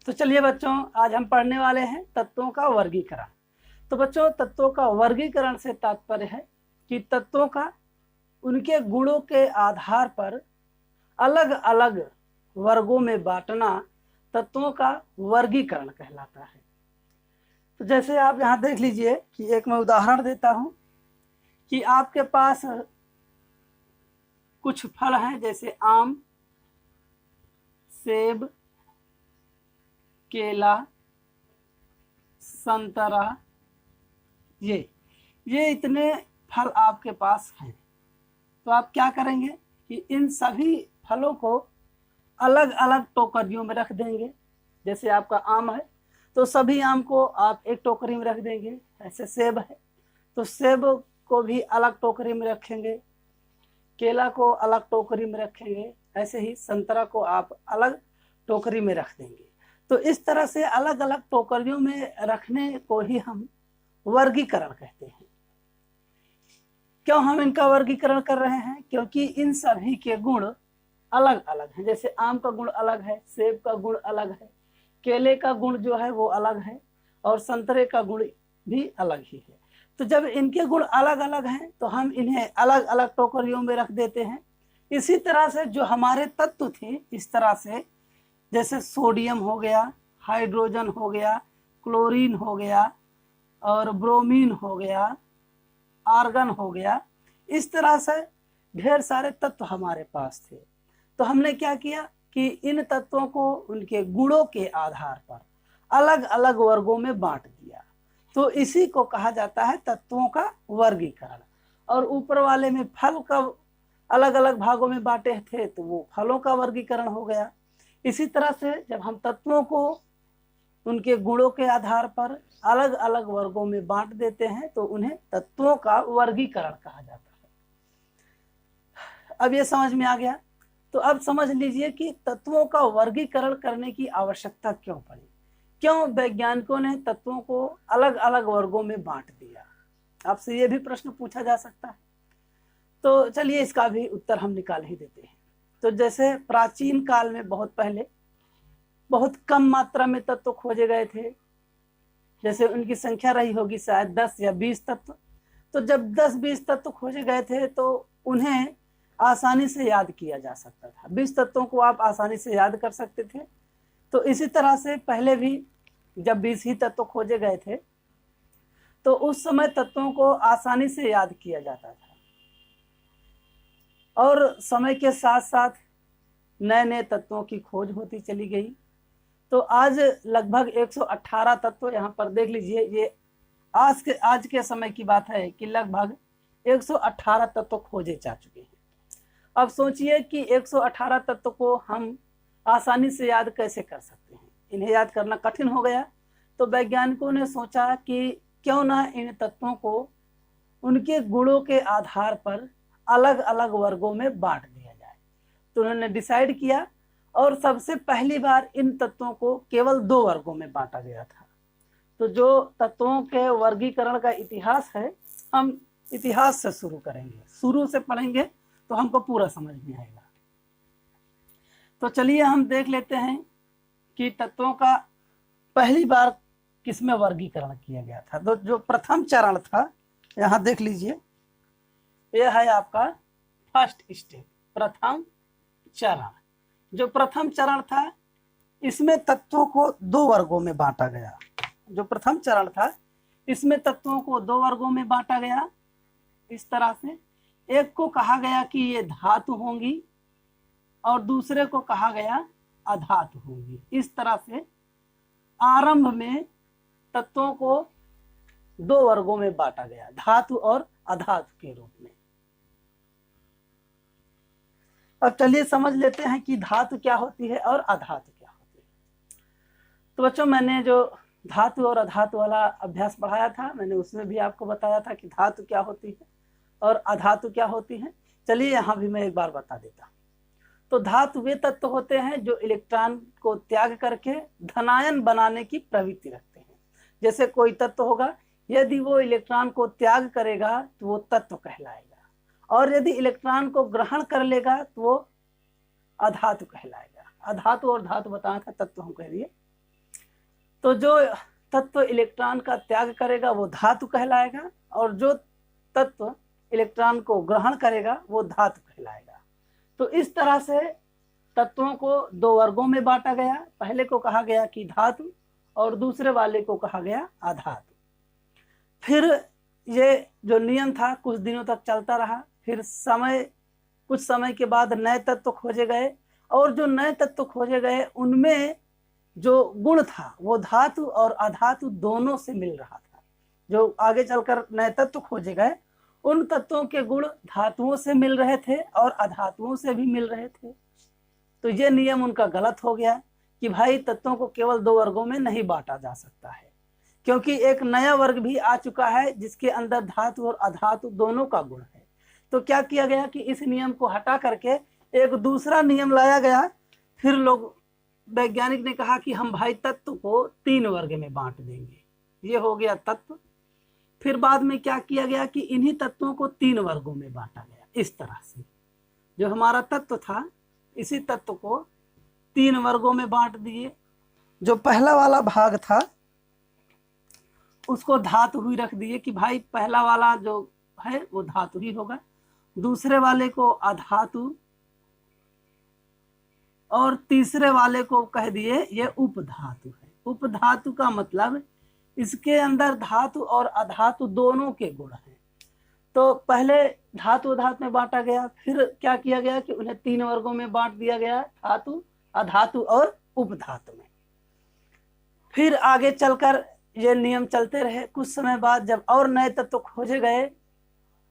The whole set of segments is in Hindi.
तो चलिए बच्चों, आज हम पढ़ने वाले हैं तत्वों का वर्गीकरण। तो बच्चों, तत्वों का वर्गीकरण से तात्पर्य है कि तत्वों का उनके गुणों के आधार पर अलग अलग वर्गों में बांटना तत्वों का वर्गीकरण कहलाता है। तो जैसे आप यहाँ देख लीजिए कि एक मैं उदाहरण देता हूँ कि आपके पास कुछ फल हैं, जैसे आम, सेब, केला, संतरा, ये इतने फल आपके पास हैं। तो आप क्या करेंगे कि इन सभी फलों को अलग अलग टोकरियों में रख देंगे। जैसे आपका आम है तो सभी आम को आप एक टोकरी में रख देंगे। ऐसे सेब है तो सेब को भी अलग टोकरी में रखेंगे, केला को अलग टोकरी में रखेंगे, ऐसे ही संतरा को आप अलग टोकरी में रख देंगे। तो इस तरह से अलग अलग टोकरियों में रखने को ही हम वर्गीकरण कहते हैं। क्यों हम इनका वर्गीकरण कर रहे हैं? क्योंकि इन सभी के गुण अलग अलग हैं। जैसे आम का गुण अलग है, सेब का गुण अलग है, केले का गुण जो है वो अलग है, और संतरे का गुण भी अलग ही है। तो जब इनके गुण अलग अलग हैं तो हम इन्हें अलग अलग टोकरियों में रख देते हैं। इसी तरह से जो हमारे तत्व थे, इस तरह से जैसे सोडियम हो गया, हाइड्रोजन हो गया, क्लोरीन हो गया, और ब्रोमीन हो गया, आर्गन हो गया, इस तरह से ढेर सारे तत्व हमारे पास थे। तो हमने क्या किया कि इन तत्वों को उनके गुणों के आधार पर अलग अलग वर्गों में बांट दिया। तो इसी को कहा जाता है तत्वों का वर्गीकरण। और ऊपर वाले में फल का अलग अलग भागों में बांटे थे तो वो फलों का वर्गीकरण हो गया। इसी तरह से जब हम तत्वों को उनके गुणों के आधार पर अलग अलग वर्गों में बांट देते हैं तो उन्हें तत्वों का वर्गीकरण कहा जाता है। अब ये समझ में आ गया। तो अब समझ लीजिए कि तत्वों का वर्गीकरण करने की आवश्यकता क्यों पड़ी, क्यों वैज्ञानिकों ने तत्वों को अलग अलग वर्गों में बांट दिया। आपसे ये भी प्रश्न पूछा जा सकता है। तो चलिए इसका भी उत्तर हम निकाल ही देते हैं। तो जैसे प्राचीन काल में बहुत पहले बहुत कम मात्रा में तत्व खोजे गए थे, जैसे उनकी संख्या रही होगी शायद 10 या 20 तत्व। तो जब 10-20 तत्व खोजे गए थे तो उन्हें आसानी से याद किया जा सकता था। 20 तत्वों को आप आसानी से याद कर सकते थे। तो इसी तरह से पहले भी जब 20 ही तत्व खोजे गए थे तो उस समय तत्वों को आसानी से याद किया जाता था। और समय के साथ साथ नए नए तत्वों की खोज होती चली गई। तो आज लगभग 118 तत्व, यहाँ पर देख लीजिए, ये आज के समय की बात है कि लगभग 118 तत्व खोजे जा चुके हैं। अब सोचिए कि 118 तत्व को हम आसानी से याद कैसे कर सकते हैं। इन्हें याद करना कठिन हो गया। तो वैज्ञानिकों ने सोचा कि क्यों ना इन तत्वों को उनके गुणों के आधार पर अलग अलग वर्गों में बांट दिया जाए। तो उन्होंने डिसाइड किया और सबसे पहली बार इन तत्वों को केवल 2 वर्गों में बांटा गया था। तो जो तत्वों के वर्गीकरण का इतिहास है, हम इतिहास से शुरू करेंगे, शुरू से पढ़ेंगे तो हमको पूरा समझ में आएगा। तो चलिए हम देख लेते हैं कि तत्वों का पहली बार किसमें वर्गीकरण किया गया था। तो जो प्रथम चरण था, यहाँ देख लीजिए, यह है आपका फर्स्ट स्टेप, प्रथम चरण। जो प्रथम चरण था इसमें तत्वों को 2 वर्गों में बांटा गया। जो प्रथम चरण था इसमें तत्वों को 2 वर्गों में बांटा गया। इस तरह से एक को कहा गया कि ये धातु होंगी और दूसरे को कहा गया अधातु होंगी। इस तरह से आरंभ में तत्वों को 2 वर्गों में बांटा गया, धातु और अधातु के रूप में। अब चलिए समझ लेते हैं कि धातु क्या होती है और अधातु क्या होती है। तो बच्चों, मैंने जो धातु और अधातु वाला अभ्यास पढ़ाया था, मैंने उसमें भी आपको बताया था कि धातु क्या होती है और अधातु क्या होती है। चलिए यहाँ भी मैं एक बार बता देता हूँ। तो धातु वे तत्व होते हैं जो इलेक्ट्रॉन को त्याग करके धनायन बनाने की प्रवृत्ति रखते हैं। जैसे कोई तत्व होगा, यदि वो इलेक्ट्रॉन को त्याग करेगा तो वो तत्व कहलाएगा, और यदि इलेक्ट्रॉन को ग्रहण कर लेगा तो वो अधातु कहलाएगा। अधातु और धातु बताया था, तत्व हम कह दिए। तो जो तत्व इलेक्ट्रॉन का त्याग करेगा वो धातु कहलाएगा, और जो तत्व इलेक्ट्रॉन को ग्रहण करेगा वो धातु कहलाएगा। तो इस तरह से तत्वों को दो वर्गों में बांटा गया। पहले को कहा गया कि धातु, और दूसरे वाले को कहा गया अधातु। फिर ये जो नियम था कुछ दिनों तक चलता रहा। फिर कुछ समय के बाद नए तत्व खोजे गए, और जो नए तत्व खोजे गए उनमें जो गुण था वो धातु और अधातु दोनों से मिल रहा था। जो आगे चलकर नए तत्व खोजे गए उन तत्वों के गुण धातुओं से मिल रहे थे और अधातुओं से भी मिल रहे थे। तो ये नियम उनका गलत हो गया कि भाई तत्वों को केवल दो वर्गों में नहीं बांटा जा सकता है, क्योंकि एक नया वर्ग भी आ चुका है जिसके अंदर धातु और अधातु दोनों का गुण है। तो क्या किया गया कि इस नियम को हटा करके एक दूसरा नियम लाया गया। फिर लोग वैज्ञानिक ने कहा कि हम भाई तत्व को तीन वर्ग में बांट देंगे, ये हो गया तत्व। फिर बाद में क्या किया गया कि इन्हीं तत्वों को तीन वर्गों में बांटा गया। इस तरह से जो हमारा तत्व था इसी तत्व को तीन वर्गों में बांट दिए। जो पहला वाला भाग था उसको धातु ही रख दिए कि भाई पहला वाला जो है वो धातु ही होगा। दूसरे वाले को अधातु, और तीसरे वाले को कह दिए ये उपधातु है। उपधातु का मतलब इसके अंदर धातु और अधातु दोनों के गुण हैं। तो पहले धातु अधातु में बांटा गया, फिर क्या किया गया कि उन्हें तीन वर्गों में बांट दिया गया, धातु, अधातु और उपधातु में। फिर आगे चलकर ये नियम चलते रहे। कुछ समय बाद जब और नए तत्व खोजे गए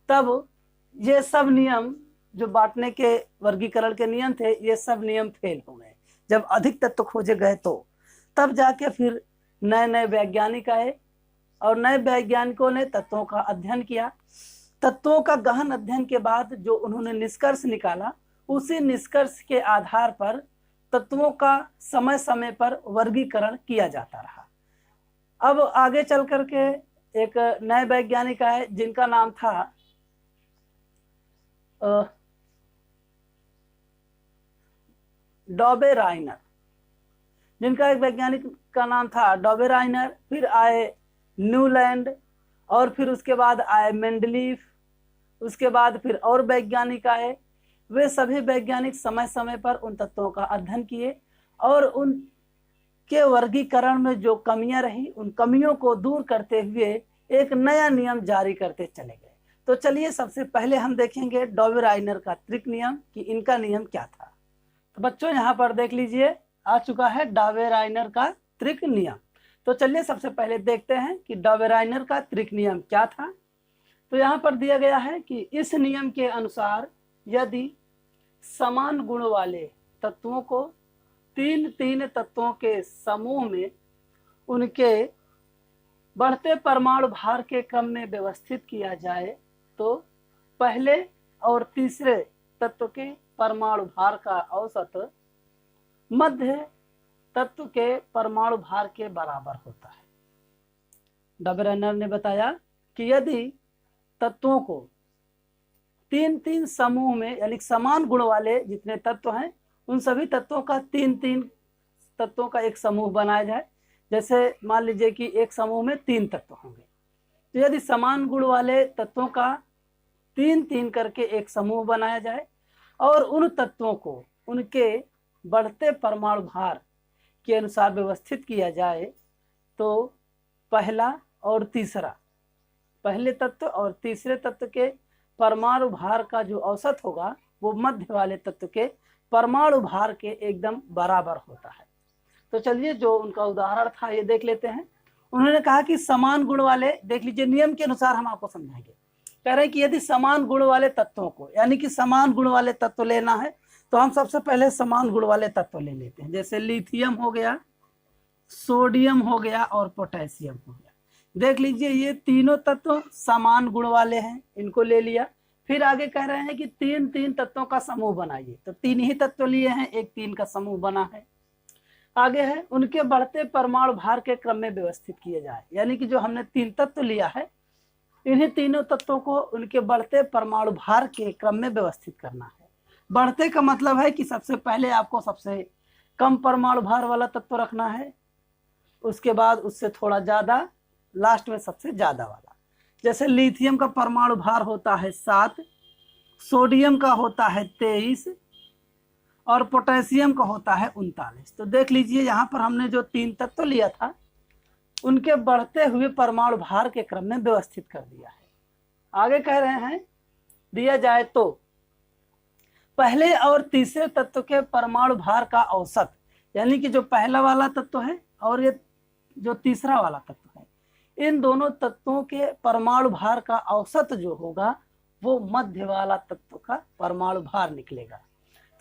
तब ये सब नियम जो बांटने के वर्गीकरण के नियम थे ये सब नियम फेल हो गए। जब अधिक तत्व खोजे गए तो तब जाके फिर नए नए वैज्ञानिक आए, और नए वैज्ञानिकों ने तत्वों का अध्ययन किया। तत्वों का गहन अध्ययन के बाद जो उन्होंने निष्कर्ष निकाला उसी निष्कर्ष के आधार पर तत्वों का समय समय पर वर्गीकरण किया जाता रहा। अब आगे चल करके एक नए वैज्ञानिक आए जिनका नाम था डॉबेराइनर, जिनका एक वैज्ञानिक का नाम था डॉबेराइनर। फिर आए न्यूलैंड, और फिर उसके बाद आए मेंडलीफ, उसके बाद फिर और वैज्ञानिक आए। वे सभी वैज्ञानिक समय समय पर उन तत्वों का अध्ययन किए और उनके वर्गीकरण में जो कमियां रही उन कमियों को दूर करते हुए एक नया नियम जारी करते चले गए। तो चलिए सबसे पहले हम देखेंगे डॉबेराइनर का त्रिक नियम कि इनका नियम क्या था। तो बच्चों यहाँ पर देख लीजिए आ चुका है डॉबेराइनर का त्रिक नियम। तो चलिए सबसे पहले देखते हैं कि डॉबेराइनर का त्रिक नियम क्या था। तो यहाँ पर दिया गया है कि इस नियम के अनुसार यदि समान गुण वाले तत्वों को तीन तीन तत्वों के समूह में उनके बढ़ते परमाणु भार के क्रम में व्यवस्थित किया जाए तो पहले और तीसरे तत्व के परमाणु भार का औसत मध्य तत्व के परमाणु भार के बराबर होता है। डॉबेराइनर ने बताया कि यदि तत्वों को तीन तीन समूह में यानी समान गुण वाले जितने तत्व हैं उन सभी तत्वों का तीन तीन तत्वों का एक समूह बनाया जाए। जैसे मान लीजिए कि एक समूह में तीन तत्व होंगे, तो यदि समान गुण वाले तत्वों का तीन तीन करके एक समूह बनाया जाए और उन तत्वों को उनके बढ़ते परमाणु भार के अनुसार व्यवस्थित किया जाए तो पहला और तीसरा, पहले तत्व और तीसरे तत्व के परमाणु भार का जो औसत होगा वो मध्य वाले तत्व के परमाणु भार के एकदम बराबर होता है। तो चलिए जो उनका उदाहरण था ये देख लेते हैं। उन्होंने कहा कि समान गुण वाले, देख लीजिए नियम के अनुसार हम आपको समझाएंगे। कह रहे हैं कि यदि समान गुण वाले तत्वों को यानी कि समान गुण वाले तत्व लेना है तो हम सबसे पहले समान गुण वाले तत्व ले लेते हैं। जैसे लिथियम हो गया, सोडियम हो गया और पोटेशियम हो गया। देख लीजिए ये तीनों तत्व समान गुण वाले हैं, इनको ले लिया। फिर आगे कह रहे हैं कि तीन तीन तत्वों का समूह बनाइए, तो तीन ही तत्व लिए हैं, एक तीन का समूह बना है। आगे है उनके बढ़ते परमाणु भार के क्रम में व्यवस्थित किए जाए, यानी कि जो हमने तीन तत्व लिया है इन्हीं तीनों तत्वों को उनके बढ़ते परमाणु भार के क्रम में व्यवस्थित करना है। बढ़ते का मतलब है कि सबसे पहले आपको सबसे कम परमाणु भार वाला तत्व रखना है, उसके बाद उससे थोड़ा ज़्यादा, लास्ट में सबसे ज़्यादा वाला। जैसे लिथियम का परमाणु भार होता है 7, सोडियम का होता है 23 और पोटेशियम का होता है 39। तो देख लीजिए यहाँ पर हमने जो 3 तत्व लिया था उनके बढ़ते हुए परमाणु भार के क्रम में व्यवस्थित कर दिया है। आगे कह रहे हैं दिया जाए तो पहले और तीसरे तत्व के परमाणु भार का औसत, यानी कि जो पहला वाला तत्व है और ये जो तीसरा वाला तत्व है, इन दोनों तत्वों के परमाणु भार का औसत जो होगा वो मध्य वाला तत्व का परमाणु भार निकलेगा।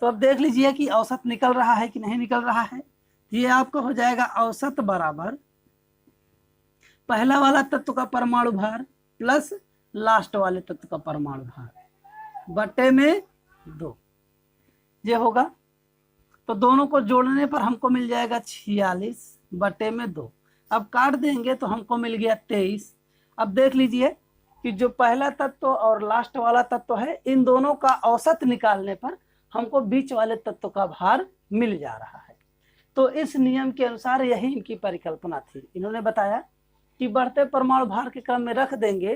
तो अब देख लीजिए कि औसत निकल रहा है कि नहीं निकल रहा है। ये आपको हो जाएगा औसत बराबर पहला वाला तत्व का परमाणु भार प्लस लास्ट वाले तत्व का परमाणु भार बटे में 2, ये होगा। तो दोनों को जोड़ने पर हमको मिल जाएगा 46 बटे में 2। अब काट देंगे तो हमको मिल गया 23। अब देख लीजिए कि जो पहला तत्व और लास्ट वाला तत्व है, इन दोनों का औसत निकालने पर हमको बीच वाले तत्व का भार मिल जा रहा है। तो इस नियम के अनुसार यही इनकी परिकल्पना थी। इन्होंने बताया कि बढ़ते परमाणु भार के क्रम में रख देंगे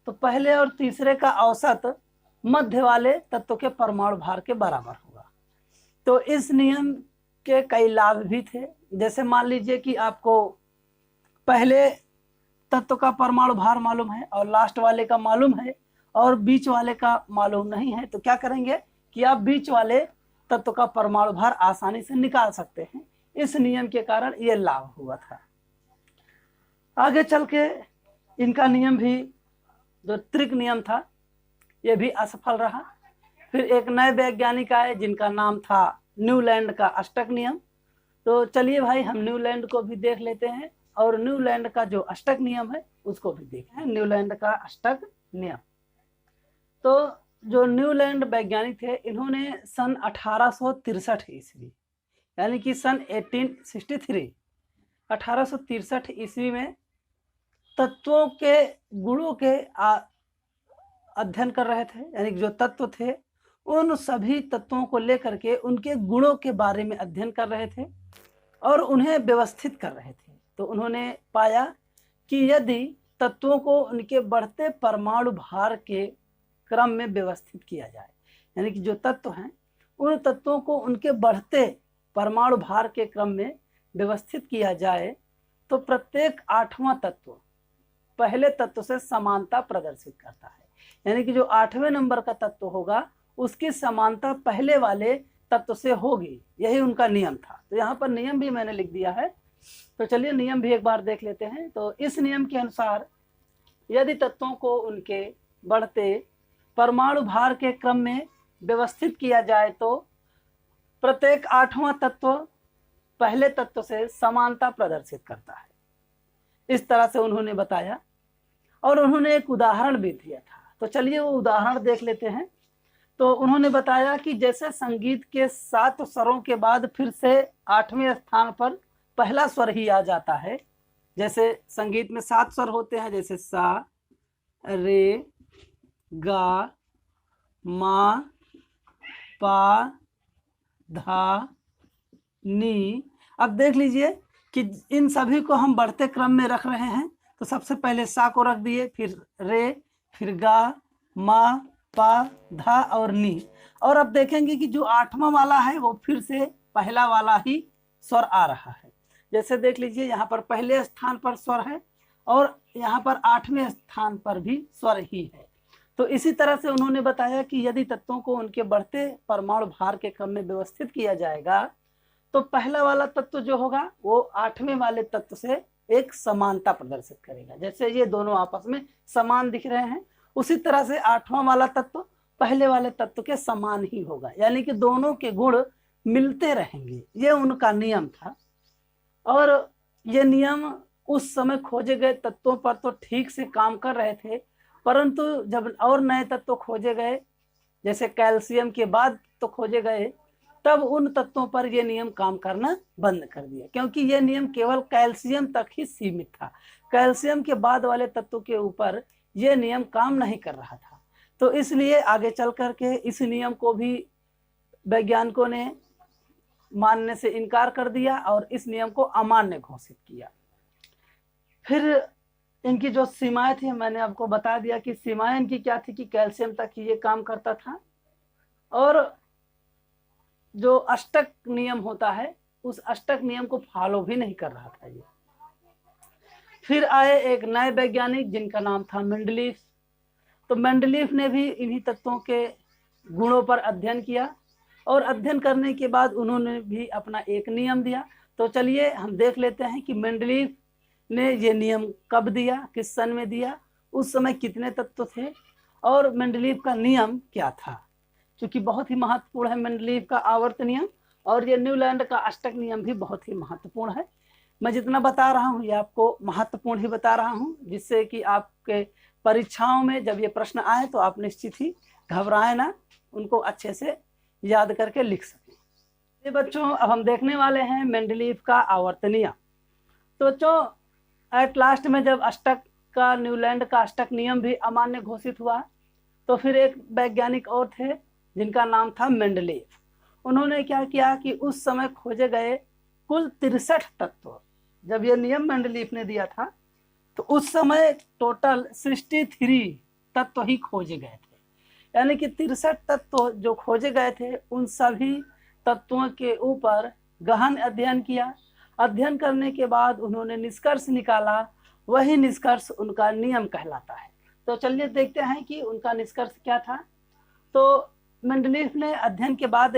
तो पहले और तीसरे का औसत मध्य वाले तत्व के परमाणु भार के बराबर होगा। तो इस नियम के कई लाभ भी थे। जैसे मान लीजिए कि आपको पहले तत्व का परमाणु भार मालूम है और लास्ट वाले का मालूम है और बीच वाले का मालूम नहीं है, तो क्या करेंगे कि आप बीच वाले तत्व का परमाणु भार आसानी से निकाल सकते हैं। इस नियम के कारण ये लाभ हुआ था। आगे चल के इनका नियम भी, जो त्रिक नियम था, ये भी असफल रहा। फिर एक नए वैज्ञानिक आए जिनका नाम था न्यूलैंड का अष्टक नियम। तो चलिए भाई हम न्यूलैंड को भी देख लेते हैं और न्यूलैंड का जो अष्टक नियम है उसको भी देखें। न्यूलैंड का अष्टक नियम, तो जो न्यूलैंड वैज्ञानिक थे, इन्होंने सन 1863 ईस्वी यानी कि सन 1863 ईस्वी में तत्वों के गुणों के अध्ययन कर रहे थे। यानी कि जो तत्व थे उन सभी तत्वों को लेकर के उनके गुणों के बारे में अध्ययन कर रहे थे और उन्हें व्यवस्थित कर रहे थे। तो उन्होंने पाया कि यदि तत्वों को उनके बढ़ते परमाणु भार के क्रम में व्यवस्थित किया जाए, यानी कि जो तत्व हैं उन तत्वों को उनके बढ़ते परमाणु भार के क्रम में व्यवस्थित किया जाए, तो प्रत्येक 8वां तत्व पहले तत्व से समानता प्रदर्शित करता है। यानी कि जो 8वें नंबर का तत्व होगा उसकी समानता पहले वाले तत्व से होगी। यही उनका नियम था। तो यहाँ पर नियम भी मैंने लिख दिया है, तो चलिए नियम भी एक बार देख लेते हैं। तो इस नियम के अनुसार यदि तत्वों को उनके बढ़ते परमाणु भार के क्रम में व्यवस्थित किया जाए तो प्रत्येक 8वां तत्व पहले तत्व से समानता प्रदर्शित करता है। इस तरह से उन्होंने बताया और उन्होंने एक उदाहरण भी दिया था। तो चलिए वो उदाहरण देख लेते हैं। तो उन्होंने बताया कि जैसे संगीत के 7 स्वरों के बाद फिर से 8वें स्थान पर पहला स्वर ही आ जाता है। जैसे संगीत में 7 स्वर होते हैं, जैसे सा, रे, गा, मा, पा, धा, नी। अब देख लीजिए कि इन सभी को हम बढ़ते क्रम में रख रहे हैं। तो सबसे पहले सा को रख दिए, फिर रे, फिर गा, मा, पा, धा और नी। और अब देखेंगे कि जो 8वां वाला है वो फिर से पहला वाला ही स्वर आ रहा है। जैसे देख लीजिए यहाँ पर पहले स्थान पर स्वर है और यहाँ पर 8वें स्थान पर भी स्वर ही है। तो इसी तरह से उन्होंने बताया कि यदि तत्वों को उनके बढ़ते परमाणु भार के क्रम में व्यवस्थित किया जाएगा तो पहला वाला तत्व जो होगा वो 8वें वाले तत्व से एक समानता प्रदर्शित करेगा। जैसे ये दोनों आपस में समान दिख रहे हैं, उसी तरह से 8वां वाला तत्व पहले वाले तत्व के समान ही होगा, यानी कि दोनों के गुण मिलते रहेंगे। ये उनका नियम था और ये नियम उस समय खोजे गए तत्वों पर तो ठीक से काम कर रहे थे, परंतु जब और नए तत्व खोजे गए, जैसे कैल्शियम के बाद तो खोजे गए, तब उन तत्वों पर यह नियम काम करना बंद कर दिया, क्योंकि यह नियम केवल कैल्शियम तक ही सीमित था। कैल्शियम के बाद वाले तत्वों के ऊपर यह नियम काम नहीं कर रहा था। तो इसलिए आगे चल करके इस नियम को भी वैज्ञानिकों ने मानने से इनकार कर दिया और इस नियम को अमान्य घोषित किया। फिर इनकी जो सीमाएं थी मैंने आपको बता दिया कि सीमाएं इनकी क्या थी कि कैल्शियम तक ही ये काम करता था, और जो अष्टक नियम होता है उस अष्टक नियम को फॉलो भी नहीं कर रहा था ये। फिर आए एक नए वैज्ञानिक जिनका नाम था मेंडलीफ। तो मेंडलीफ ने भी इन्हीं तत्वों के गुणों पर अध्ययन किया, और अध्ययन करने के बाद उन्होंने भी अपना एक नियम दिया। तो चलिए हम देख लेते हैं कि मेंडलीफ ने ये नियम कब दिया, किस सन में दिया, उस समय कितने तत्व थे, और मेंडलीफ का नियम क्या था। क्योंकि बहुत ही महत्वपूर्ण है मेंडलीफ का आवर्त नियम, और ये न्यूलैंड का अष्टक नियम भी बहुत ही महत्वपूर्ण है। मैं जितना बता रहा हूँ ये आपको महत्वपूर्ण ही बता रहा हूँ, जिससे कि आपके परीक्षाओं में जब ये प्रश्न आए तो आप निश्चित ही घबराए ना, उनको अच्छे से याद करके लिख सकें। ये बच्चों अब हम देखने वाले हैं मेंडलीफ का आवर्त नियम। तो बच्चों एट लास्ट में जब अष्टक का, न्यूलैंड का अष्टक नियम भी अमान्य घोषित हुआ, तो फिर एक वैज्ञानिक और थे जिनका नाम था मेंडलीफ। उन्होंने क्या किया कि उस समय खोजे गए कुल 63 तत्व, जब ये नियम मेंडलीफ ने दिया था तो उस समय टोटल 63 तत्व ही खोजे गए थे। यानी कि 63 तत्व जो खोजे गए थे उन सभी तत्वों के ऊपर गहन अध्ययन किया। अध्ययन करने के बाद उन्होंने निष्कर्ष निकाला, वही निष्कर्ष उनका नियम कहलाता है। तो चलिए देखते हैं कि उनका निष्कर्ष क्या था। तो मेंडलीफ ने अध्ययन के बाद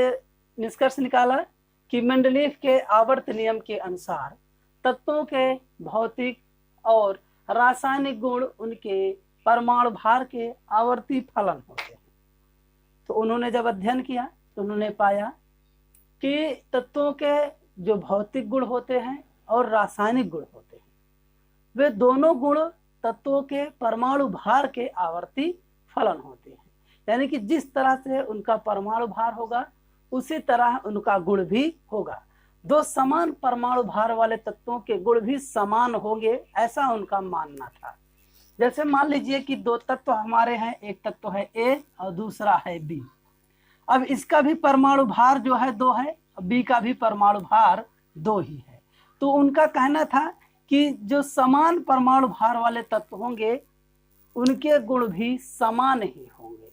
निष्कर्ष निकाला कि मेंडलीफ के आवर्त नियम के अनुसार तत्वों के भौतिक और रासायनिक गुण उनके परमाणु भार के आवर्ती फलन होते हैं। तो उन्होंने जब अध्ययन किया तो उन्होंने पाया कि तत्वों के जो भौतिक गुण होते हैं और रासायनिक गुण होते हैं, वे दोनों गुण तत्वों के परमाणु भार के आवर्ती फलन होते हैं। यानी कि जिस तरह से उनका परमाणु भार होगा उसी तरह उनका गुण भी होगा। दो समान परमाणु भार वाले तत्वों के गुण भी समान होंगे, ऐसा उनका मानना था। जैसे मान लीजिए कि दो तत्व हमारे हैं, एक तत्व है ए और दूसरा है बी। अब इसका भी परमाणु भार जो है 2 है, बी का भी परमाणु भार 2 ही है। तो उनका कहना था कि जो समान परमाणु भार वाले तत्व होंगे उनके गुण भी समान ही होंगे,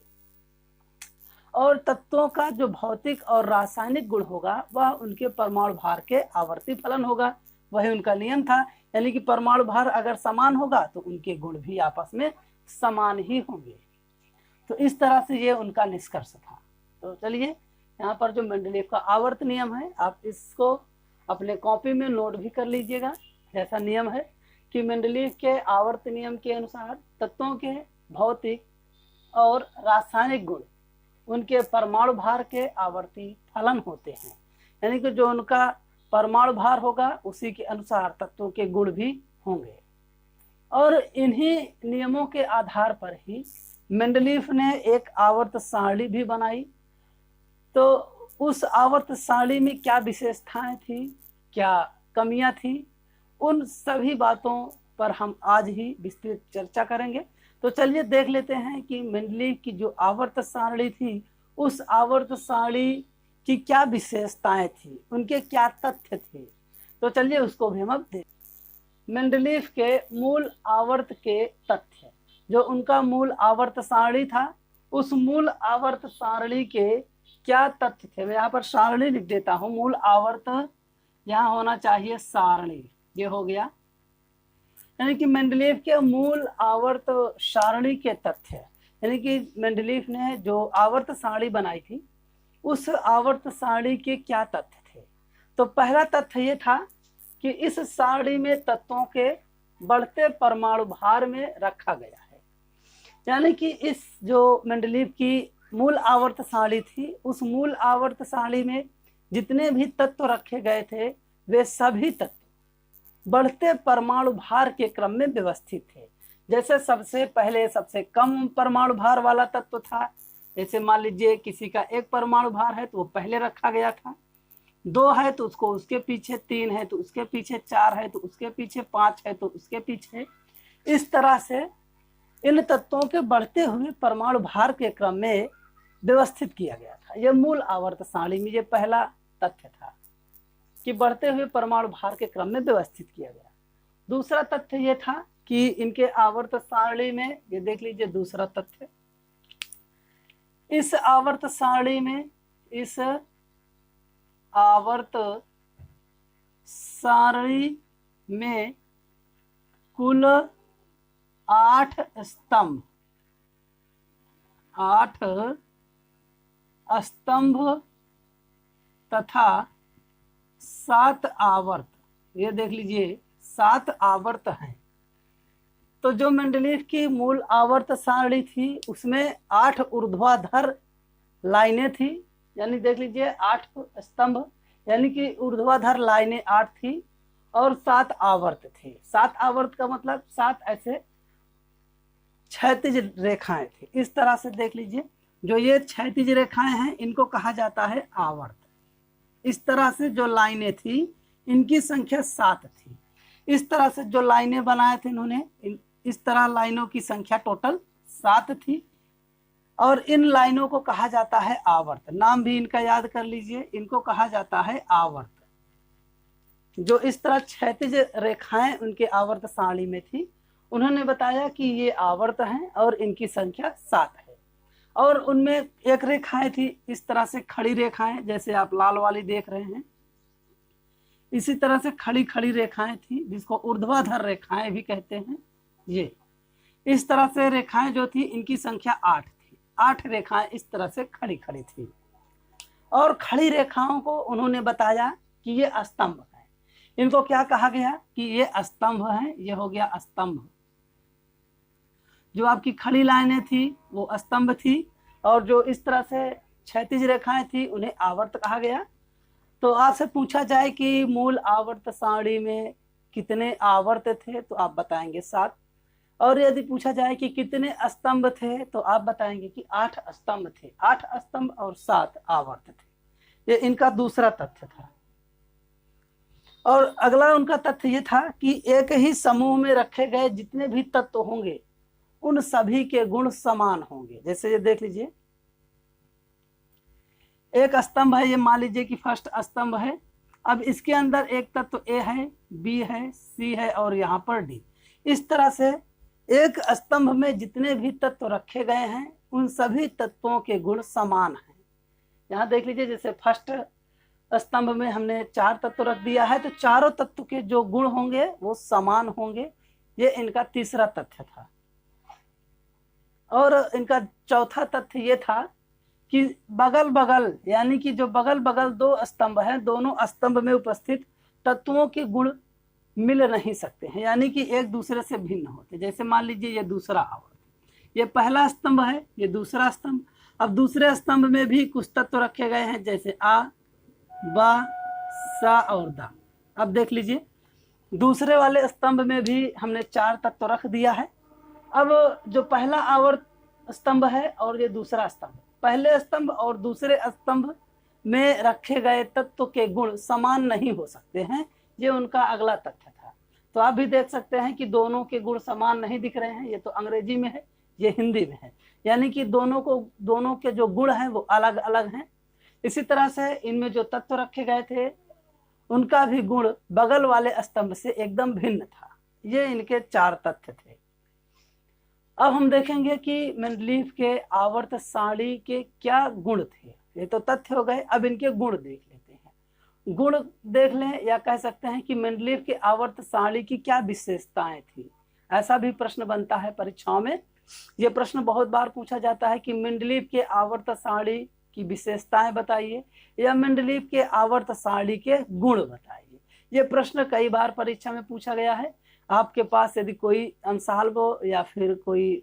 और तत्वों का जो भौतिक और रासायनिक गुण होगा वह उनके परमाणु भार के आवर्ती फलन होगा। वही उनका नियम था। यानी कि परमाणु भार अगर समान होगा तो उनके गुण भी आपस में समान ही होंगे। तो इस तरह से ये उनका निष्कर्ष था। तो चलिए यहाँ पर जो मेंडलीफ का आवर्त नियम है आप इसको अपने कॉपी में नोट भी कर लीजिएगा। जैसा नियम है कि मेंडलीफ के आवर्त नियम के अनुसार तत्वों के भौतिक और रासायनिक गुण उनके परमाणु भार के आवर्ती फलन होते हैं। यानी कि जो उनका परमाणु भार होगा उसी के अनुसार तत्वों के गुण भी होंगे। और इन्हीं नियमों के आधार पर ही मेंडलीफ ने एक आवर्त सारणी भी बनाई। तो उस आवर्त सारणी में क्या विशेषताएं थी, क्या कमियां थी, उन सभी बातों पर हम आज ही विस्तृत चर्चा करेंगे। तो चलिए देख लेते हैं कि मेंडलीफ की जो आवर्त सारणी थी उस आवर्त सारणी की क्या विशेषताएं थी, उनके क्या तथ्य थे। तो चलिए उसको भी हम अब देख। मेंडलीफ के मूल आवर्त के तथ्य, जो उनका मूल आवर्त सारणी था उस मूल आवर्त सारणी के क्या तथ्य थे। मैं यहाँ पर सारणी लिख देता हूँ, मूल आवर्त यहाँ होना चाहिए सारणी, ये हो गया। यानी कि मेंडलीफ के मूल आवर्त सारणी के तथ्य, यानी कि मेंडलीफ ने जो आवर्त सारणी बनाई थी उस आवर्त सारणी के क्या तथ्य थे। तो पहला तथ्य ये था कि इस सारणी में तत्वों के बढ़ते परमाणु भार में रखा गया है। यानी कि इस जो मेंडलीफ की मूल आवर्त सारणी थी उस मूल आवर्त सारणी में जितने भी तत्व रखे गए थे वे सभी तत्व बढ़ते परमाणु भार के क्रम में व्यवस्थित थे। जैसे सबसे पहले सबसे कम परमाणु भार वाला तत्व था, जैसे मान लीजिए किसी का 1 परमाणु भार है तो वो पहले रखा गया था, 2 है तो उसको उसके पीछे, 3 है तो उसके पीछे, 4 है तो उसके पीछे, 5 है तो उसके पीछे। इस तरह से इन तत्वों के बढ़ते हुए परमाणु भार के क्रम में व्यवस्थित किया गया था। यह मूल आवर्त सारणी में ये पहला तथ्य था कि बढ़ते हुए परमाणु भार के क्रम में व्यवस्थित किया गया। दूसरा तथ्य ये था कि इनके आवर्त सारणी में, ये देख लीजिए दूसरा तथ्य, इस आवर्त सारणी में, इस आवर्त सारणी में कुल 8 स्तंभ, 8 स्तंभ तथा 7 आवर्त, ये देख लीजिए 7 आवर्त हैं। तो जो मेंडलीव की मूल आवर्त सारणी थी उसमें 8 ऊर्ध्वाधर लाइनें थी, यानी देख लीजिए 8 स्तंभ, यानी कि ऊर्ध्वाधर लाइनें 8 थी और 7 आवर्त थे। 7 आवर्त का मतलब 7 ऐसे क्षैतिज रेखाएं थी। इस तरह से देख लीजिए, जो ये क्षैतिज रेखाएं हैं इनको कहा जाता है आवर्त। इस तरह से जो लाइनें थी इनकी संख्या 7 थी। इस तरह से जो लाइनें बनाए थे इन्होंने, इस तरह लाइनों की संख्या टोटल 7 थी और इन लाइनों को कहा जाता है आवर्त। नाम भी इनका याद कर लीजिए, इनको कहा जाता है आवर्त। जो इस तरह क्षैतिज रेखाएं उनके आवर्त सारणी में थी, उन्होंने बताया कि ये आवर्त हैं और इनकी संख्या 7 है। और उनमें एक रेखाएं थी इस तरह से खड़ी रेखाएं, जैसे आप लाल वाली देख रहे हैं, इसी तरह से खड़ी खड़ी रेखाएं थी जिसको ऊर्ध्वाधर रेखाएं भी कहते हैं। ये इस तरह से रेखाएं जो थी इनकी संख्या 8 थी। 8 रेखाएं इस तरह से खड़ी खड़ी थी और खड़ी रेखाओं को उन्होंने बताया कि ये स्तंभ है। इनको क्या कहा गया कि ये स्तंभ है। ये हो गया स्तंभ। जो आपकी खड़ी लाइनें थी वो स्तंभ थी और जो इस तरह से क्षैतिज रेखाएं थी उन्हें आवर्त कहा गया। तो आपसे पूछा जाए कि मूल आवर्त सारणी में कितने आवर्त थे तो आप बताएंगे 7। और यदि पूछा जाए कि कितने स्तंभ थे तो आप बताएंगे कि 8 स्तंभ थे। 8 स्तंभ और 7 आवर्त थे। ये इनका दूसरा तथ्य था। और अगला उनका तथ्य ये था कि एक ही समूह में रखे गए जितने भी तत्व होंगे उन सभी के गुण समान होंगे। जैसे ये देख लीजिए, एक स्तंभ है, ये मान लीजिए कि फर्स्ट स्तंभ है। अब इसके अंदर एक तत्व ए है, बी है, सी है और यहाँ पर डी। इस तरह से एक स्तंभ में जितने भी तत्व रखे गए हैं उन सभी तत्वों के गुण समान हैं। यहाँ देख लीजिए, जैसे फर्स्ट स्तंभ में हमने 4 तत्व रख दिया है तो चारों तत्व के जो गुण होंगे वो समान होंगे। ये इनका तीसरा तथ्य था। और इनका चौथा तथ्य ये था कि बगल बगल, यानी कि जो बगल बगल 2 स्तंभ हैं, दोनों स्तंभ में उपस्थित तत्वों के गुण मिल नहीं सकते हैं, यानी कि एक दूसरे से भिन्न होते। जैसे मान लीजिए ये दूसरा आवर्त, ये पहला स्तंभ है, ये दूसरा स्तंभ। अब दूसरे स्तंभ में भी कुछ तत्व रखे गए हैं, जैसे आ, बा, सा और दा। अब देख लीजिए, दूसरे वाले स्तंभ में भी हमने 4 तत्व रख दिया है। अब जो पहला आवर्त स्तंभ है और ये दूसरा स्तंभ, पहले स्तंभ और दूसरे स्तंभ में रखे गए तत्व के गुण समान नहीं हो सकते हैं। ये उनका अगला तथ्य था। तो आप भी देख सकते हैं कि दोनों के गुण समान नहीं दिख रहे हैं। ये तो अंग्रेजी में है, ये हिंदी में है, यानी कि दोनों के जो गुण हैं वो अलग अलग हैं। इसी तरह से इनमें जो तत्व रखे गए थे उनका भी गुण बगल वाले स्तंभ से एकदम भिन्न था। ये इनके 4 तथ्य थे। अब हम देखेंगे कि मेंडलीव के आवर्त सारणी के क्या गुण थे। ये तो तथ्य हो गए, अब इनके गुण देख लेते हैं। गुण देख लें, या कह सकते हैं कि मेंडलीव के आवर्त सारणी की क्या विशेषताएं थी। ऐसा भी प्रश्न बनता है परीक्षाओं में। ये प्रश्न बहुत बार पूछा जाता है कि मेंडलीव के आवर्त सारणी की विशेषताएं बताइए या मेंडलीव के आवर्त सारणी के गुण बताइए। ये प्रश्न कई बार परीक्षा में पूछा गया है। आपके पास यदि कोई अंशाल हो या फिर कोई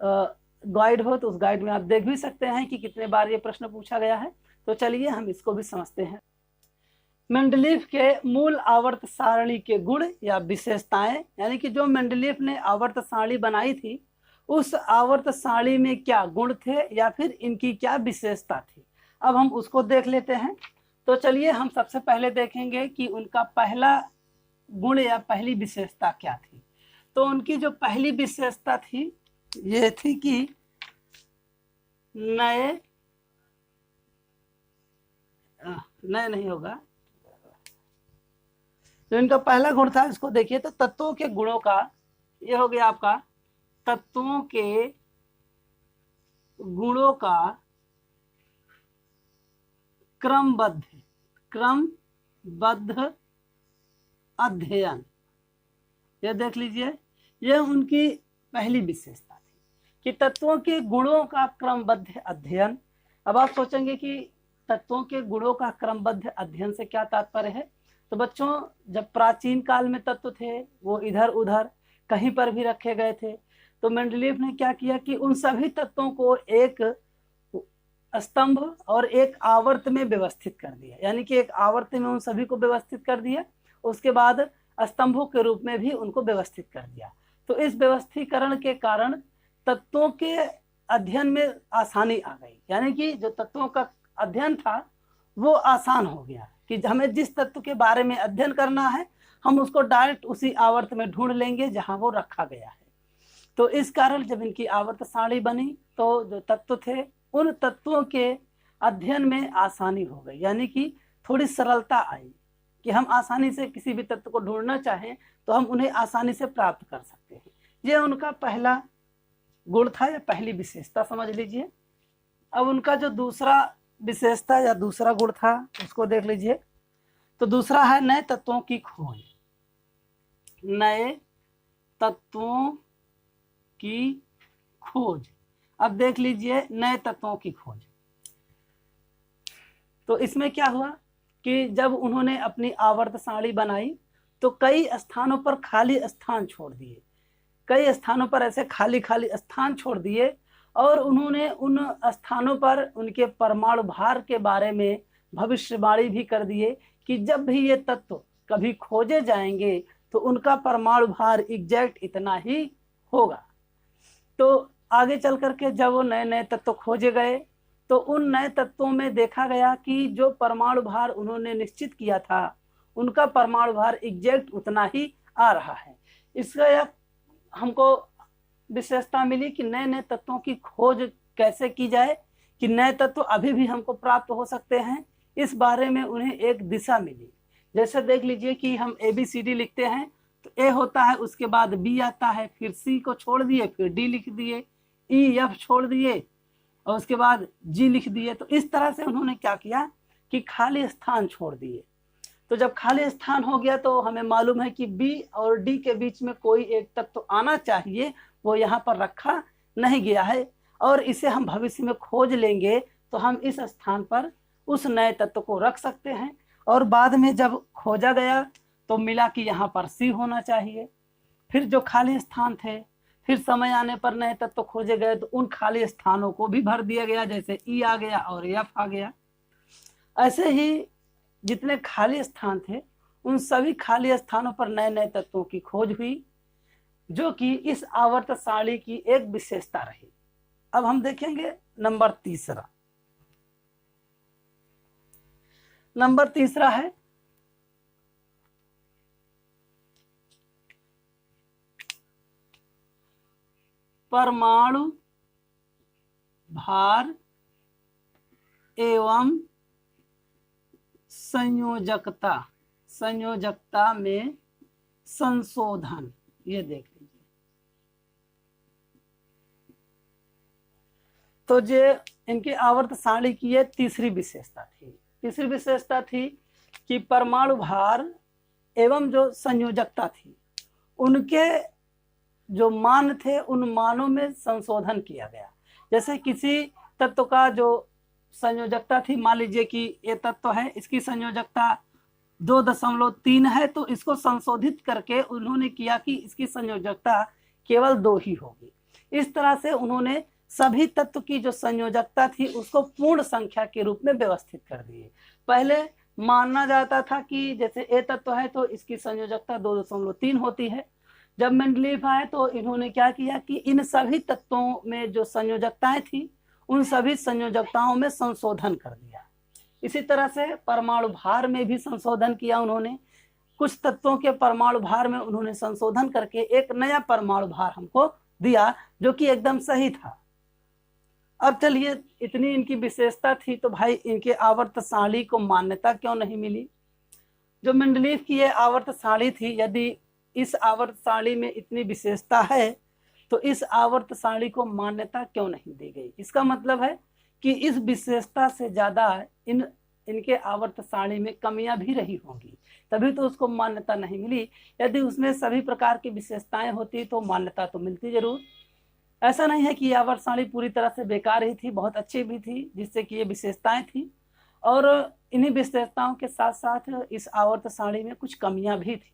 गाइड हो तो उस गाइड में आप देख भी सकते हैं कि कितने बार ये प्रश्न पूछा गया है। तो चलिए हम इसको भी समझते हैं। मेंडलीव के मूल आवर्त सारणी के गुण या विशेषताएं, यानी कि जो मेंडलीव ने आवर्त सारणी बनाई थी उस आवर्त सारणी में क्या गुण थे या फिर इनकी क्या विशेषता थी, अब हम उसको देख लेते हैं। तो चलिए हम सबसे पहले देखेंगे कि उनका पहला गुण या पहली विशेषता क्या थी। तो उनकी जो पहली विशेषता थी ये थी कि नए नहीं होगा, जो इनका पहला गुण था इसको देखिए, तो तत्वों के गुणों का, ये हो गया आपका तत्वों के गुणों का क्रमबद्ध अध्ययन। ये देख लीजिए, ये उनकी पहली विशेषता थी कि तत्वों के गुणों का क्रमबद्ध अध्ययन। अब आप सोचेंगे कि तत्वों के गुणों का क्रमबद्ध अध्ययन से क्या तात्पर्य है। तो बच्चों, जब प्राचीन काल में तत्व थे वो इधर उधर कहीं पर भी रखे गए थे, तो मेंडलीफ ने क्या किया कि उन सभी तत्वों को एक स्तंभ और एक आवर्त में व्यवस्थित कर दिया, यानी कि एक आवर्त में उन सभी को व्यवस्थित कर दिया, उसके बाद स्तंभों के रूप में भी उनको व्यवस्थित कर दिया। तो इस व्यवस्थीकरण के कारण तत्वों के अध्ययन में आसानी आ गई, यानी कि जो तत्वों का अध्ययन था वो आसान हो गया कि हमें जिस तत्व के बारे में अध्ययन करना है हम उसको डायरेक्ट उसी आवर्त में ढूंढ लेंगे जहां वो रखा गया है। तो इस कारण जब इनकी आवर्त सारणी बनी तो जो तत्व थे उन तत्वों के अध्ययन में आसानी हो गई, यानी कि थोड़ी सरलता आई कि हम आसानी से किसी भी तत्व को ढूंढना चाहें तो हम उन्हें आसानी से प्राप्त कर सकते हैं। ये उनका पहला गुण था या पहली विशेषता समझ लीजिए। अब उनका जो दूसरा विशेषता या दूसरा गुण था उसको देख लीजिए। तो दूसरा है नए तत्वों की खोज। नए तत्वों की खोज। अब देख लीजिए, नए तत्वों की खोज। तो इसमें क्या हुआ कि जब उन्होंने अपनी आवर्त सारणी बनाई तो कई स्थानों पर खाली स्थान छोड़ दिए, कई स्थानों पर ऐसे खाली खाली स्थान छोड़ दिए और उन्होंने उन स्थानों पर उनके परमाणु भार के बारे में भविष्यवाणी भी कर दिए कि जब भी ये तत्व कभी खोजे जाएंगे तो उनका परमाणु भार एग्जैक्ट इतना ही होगा। तो आगे चल करके जब वो नए नए तत्व खोजे गए तो उन नए तत्वों में देखा गया कि जो परमाणु भार उन्होंने निश्चित किया था उनका परमाणु भार एग्जैक्ट उतना ही आ रहा है। इसका हमको विशेषता मिली कि नए नए तत्वों की खोज कैसे की जाए कि नए तत्व अभी भी हमको प्राप्त हो सकते हैं, इस बारे में उन्हें एक दिशा मिली। जैसे देख लीजिए कि हम ABCD लिखते हैं तो A होता है, उसके बाद B आता है, फिर C को छोड़ दिए, फिर D लिख दिए, EF छोड़ दिए और उसके बाद G लिख दिए। तो इस तरह से उन्होंने क्या किया कि खाली स्थान छोड़ दिए। तो जब खाली स्थान हो गया तो हमें मालूम है कि B और D के बीच में कोई एक तत्व आना चाहिए, वो यहाँ पर रखा नहीं गया है और इसे हम भविष्य में खोज लेंगे तो हम इस स्थान पर उस नए तत्व को रख सकते हैं। और बाद में जब खोजा गया तो मिला कि यहाँ पर C होना चाहिए। फिर जो खाली स्थान थे फिर समय आने पर नए तत्व खोजे गए तो उन खाली स्थानों को भी भर दिया गया, जैसे E आ गया और F आ गया। ऐसे ही जितने खाली स्थान थे उन सभी खाली स्थानों पर नए नए तत्वों की खोज हुई, जो कि इस आवर्त सारणी की एक विशेषता रही। अब हम देखेंगे नंबर तीसरा। नंबर तीसरा है परमाणु भार एवं संयोजकता में संशोधन। ये देख लीजिए। तो ये इनकी आवर्त सारणी की ये तीसरी विशेषता थी। तीसरी विशेषता थी कि परमाणु भार एवं जो संयोजकता थी उनके जो मान थे उन मानों में संशोधन किया गया। जैसे किसी तत्व का जो संयोजकता थी, मान लीजिए कि ये तत्व है, इसकी संयोजकता 2.3 है, तो इसको संशोधित करके उन्होंने किया कि इसकी संयोजकता केवल 2 ही होगी। इस तरह से उन्होंने सभी तत्व की जो संयोजकता थी उसको पूर्ण संख्या के रूप में व्यवस्थित कर दिए। पहले माना जाता था कि जैसे ए तत्व है तो इसकी संयोजकता 2.3 होती है। जब मेंडलीफ आए तो इन्होंने क्या किया कि इन सभी तत्वों में जो संयोजकताएं थी उन सभी संयोजकताओं में संशोधन कर दिया। इसी तरह से परमाणु भार में भी संशोधन किया उन्होंने। कुछ तत्वों के परमाणु भार में उन्होंने संशोधन करके एक नया परमाणु भार हमको दिया जो कि एकदम सही था। अब चलिए, इतनी इनकी विशेषता थी तो भाई इनके आवर्त सारणी को मान्यता क्यों नहीं मिली। जो मेंडलीव की ये आवर्त सारणी थी, यदि इस आवर्त सारणी में इतनी विशेषता है तो इस आवर्त सारणी को मान्यता क्यों नहीं दी गई। इसका मतलब है कि इस विशेषता से ज्यादा इनके आवर्त सारणी में कमियां भी रही होंगी, तभी तो उसको मान्यता नहीं मिली। यदि उसमें सभी प्रकार की विशेषताएं होती तो मान्यता तो मिलती जरूर। ऐसा नहीं है कि आवर्त सारणी पूरी तरह से बेकार ही थी, बहुत अच्छी भी थी, जिससे कि ये विशेषताएं थी, और इन्हीं विशेषताओं के साथ साथ इस आवर्त सारणी में कुछ कमियां भी थी।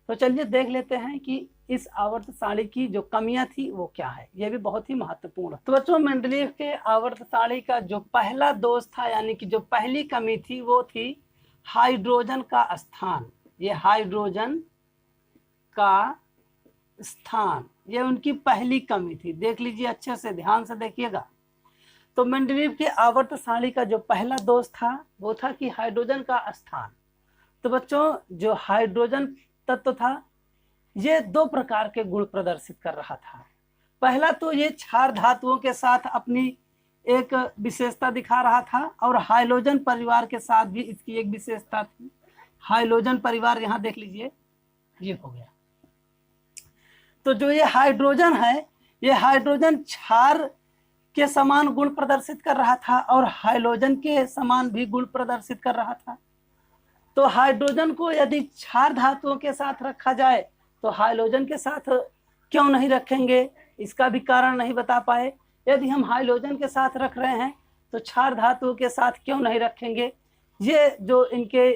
तो चलिए देख लेते हैं कि इस आवर्त सारणी की जो कमियां थी वो क्या है। ये भी बहुत ही महत्वपूर्ण है। तो बच्चों, मेंडलीव के आवर्त सारणी का जो पहला दोष था, यानी कि जो पहली कमी थी, वो थी हाइड्रोजन का स्थान। ये हाइड्रोजन का स्थान, ये उनकी पहली कमी थी। देख लीजिए, अच्छे से ध्यान से देखिएगा। तो मेंडलीव के आवर्त सारणी का जो पहला दोष था वो था कि हाइड्रोजन का स्थान। तो बच्चों, जो हाइड्रोजन तत्व था ये दो प्रकार के गुण प्रदर्शित कर रहा था। पहला तो ये क्षार धातुओं के साथ अपनी एक विशेषता दिखा रहा था, और हाइड्रोजन परिवार के साथ भी इसकी एक विशेषता थी। हाइड्रोजन परिवार यहाँ देख लीजिए, ये हो गया। तो जो ये हाइड्रोजन है, ये हाइड्रोजन क्षार के समान गुण प्रदर्शित कर रहा था और हाइड्रोजन के समान भी गुण प्रदर्शित कर रहा था। तो हाइड्रोजन को यदि क्षार धातुओं के साथ रखा जाए तो हाइड्रोजन के साथ क्यों नहीं रखेंगे, इसका भी कारण नहीं बता पाए। यदि हम हाइड्रोजन के साथ रख रहे हैं तो क्षार धातुओं के साथ क्यों नहीं रखेंगे, ये जो इनके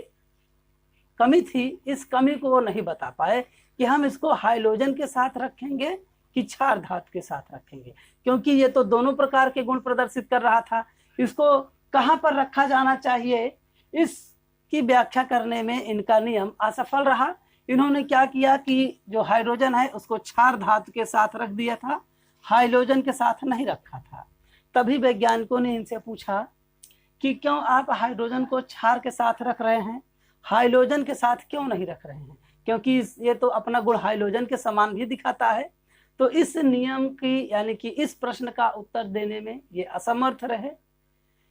कमी थी, इस कमी को वो नहीं बता पाए कि हम इसको हाइड्रोजन के साथ रखेंगे कि क्षार धातु के साथ रखेंगे, क्योंकि ये तो दोनों प्रकार के गुण प्रदर्शित कर रहा था। इसको कहाँ पर रखा जाना चाहिए, इसकी व्याख्या करने में इनका नियम असफल रहा। इन्होंने क्या किया कि जो हाइड्रोजन है उसको क्षार धातु के साथ रख दिया था, हाइड्रोजन के साथ नहीं रखा था। तभी वैज्ञानिकों ने इनसे पूछा कि क्यों आप हाइड्रोजन को क्षार के साथ रख रहे हैं, हाइड्रोजन के साथ क्यों नहीं रख रहे हैं, क्योंकि ये तो अपना गुण हाइड्रोजन के समान भी दिखाता है। तो इस नियम की, यानी कि इस प्रश्न का उत्तर देने में ये असमर्थ रहे।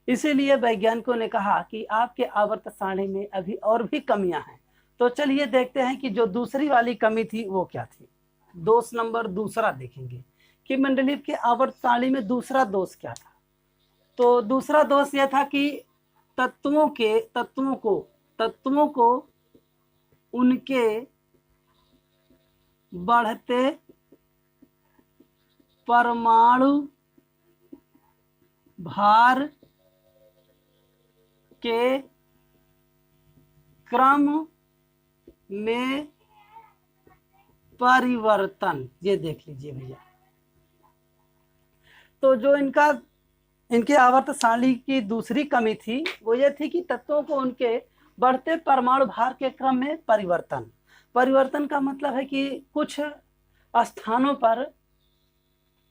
इसीलिए वैज्ञानिकों ने कहा कि आपके आवर्त सारणी में अभी और भी कमियां हैं। तो चलिए देखते हैं कि जो दूसरी वाली कमी थी वो क्या थी। दोष नंबर दूसरा देखेंगे कि मेंडलीव के आवर्त सारणी में दूसरा दोष क्या था। तो दूसरा दोष यह था कि तत्वों को उनके बढ़ते परमाणु भार के क्रम में परिवर्तन, ये देख लीजिए भैया। तो जो इनके आवर्त सारणी की दूसरी कमी थी वो ये थी कि तत्वों को उनके बढ़ते परमाणु भार के क्रम में परिवर्तन का मतलब है कि कुछ स्थानों पर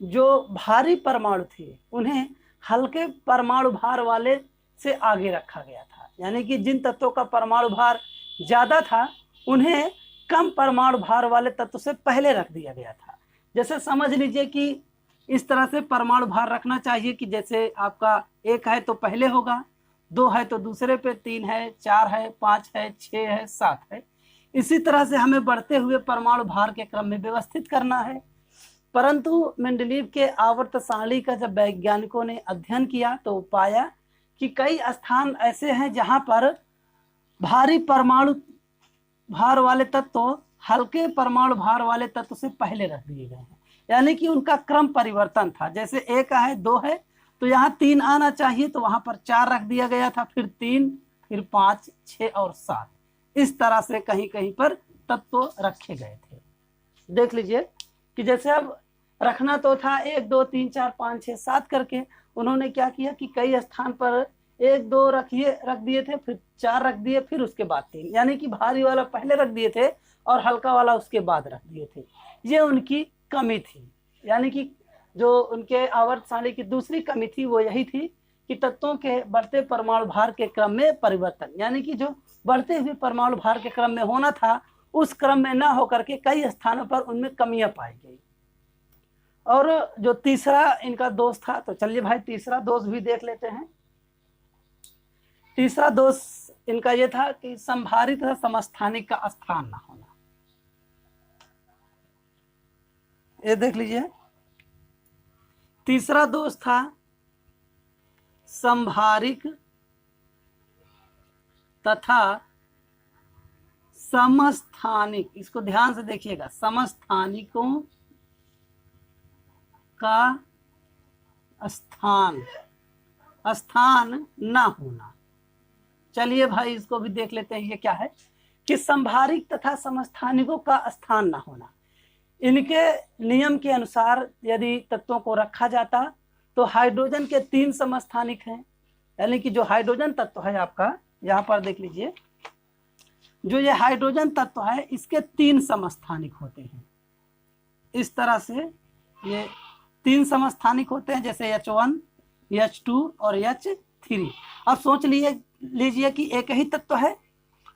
जो भारी परमाणु थे उन्हें हल्के परमाणु भार वाले से आगे रखा गया था, यानी कि जिन तत्वों का परमाणु भार ज्यादा था उन्हें कम परमाणु भार वाले तत्व से पहले रख दिया गया था। जैसे समझ लीजिए कि इस तरह से परमाणु भार रखना चाहिए कि जैसे आपका 1 है तो पहले होगा, 2 है तो दूसरे पे, 3 है, 4 है, 5 है, 6 है, 7 है। इसी तरह से हमें बढ़ते हुए परमाणु भार के क्रम में व्यवस्थित करना है। परंतु मेंडलीव के आवर्त सारणी का जब वैज्ञानिकों ने अध्ययन किया तो पाया कि कई स्थान ऐसे हैं जहां पर भारी परमाणु भार वाले तत्व हल्के परमाणु भार वाले तत्व से पहले रख दिए गए हैं, यानी कि उनका क्रम परिवर्तन था। जैसे 1 है, 2 है तो यहाँ 3 आना चाहिए तो वहां पर 4 रख दिया गया था, फिर 3, फिर 5, 6 और 7। इस तरह से कहीं कहीं पर तत्व रखे गए थे। देख लीजिए कि जैसे अब रखना तो था 1, 2, 3, 4, 5, 6, 7 करके, उन्होंने क्या किया कि कई स्थान पर 1, 2 रख दिए थे, फिर 4 रख दिए, फिर उसके बाद 3, यानी कि भारी वाला पहले रख दिए थे और हल्का वाला उसके बाद रख दिए थे। ये उनकी कमी थी, यानी कि जो उनके आवर्त सारणी की दूसरी कमी थी वो यही थी कि तत्वों के बढ़ते परमाणु भार के क्रम में परिवर्तन, यानी कि जो बढ़ते हुए परमाणु भार के क्रम में होना था उस क्रम में न होकर के कई स्थानों पर उनमें कमियां पाई गई। और जो तीसरा इनका दोष था, तो चलिए भाई तीसरा दोष भी देख लेते हैं तीसरा दोष इनका ये था कि संभारित तथा समस्थानिक का स्थान ना होना। ये देख लीजिए, तीसरा दोष था संभारिक तथा समस्थानिक। इसको ध्यान से देखिएगा, समस्थानिकों का स्थान ना होना। चलिए भाई इसको भी देख लेते हैं, ये क्या है कि संभारिक तथा समस्थानिकों का स्थान ना होना। इनके नियम के अनुसार यदि तत्वों को रखा जाता तो हाइड्रोजन के 3 समस्थानिक हैं, यानी कि जो हाइड्रोजन तत्व है आपका, यहाँ पर देख लीजिए, जो ये हाइड्रोजन तत्व है इसके 3 समस्थानिक होते हैं। इस तरह से ये 3 समस्थानिक होते हैं, जैसे H1, H2 और H3। अब सोच लीजिए कि एक ही तत्व है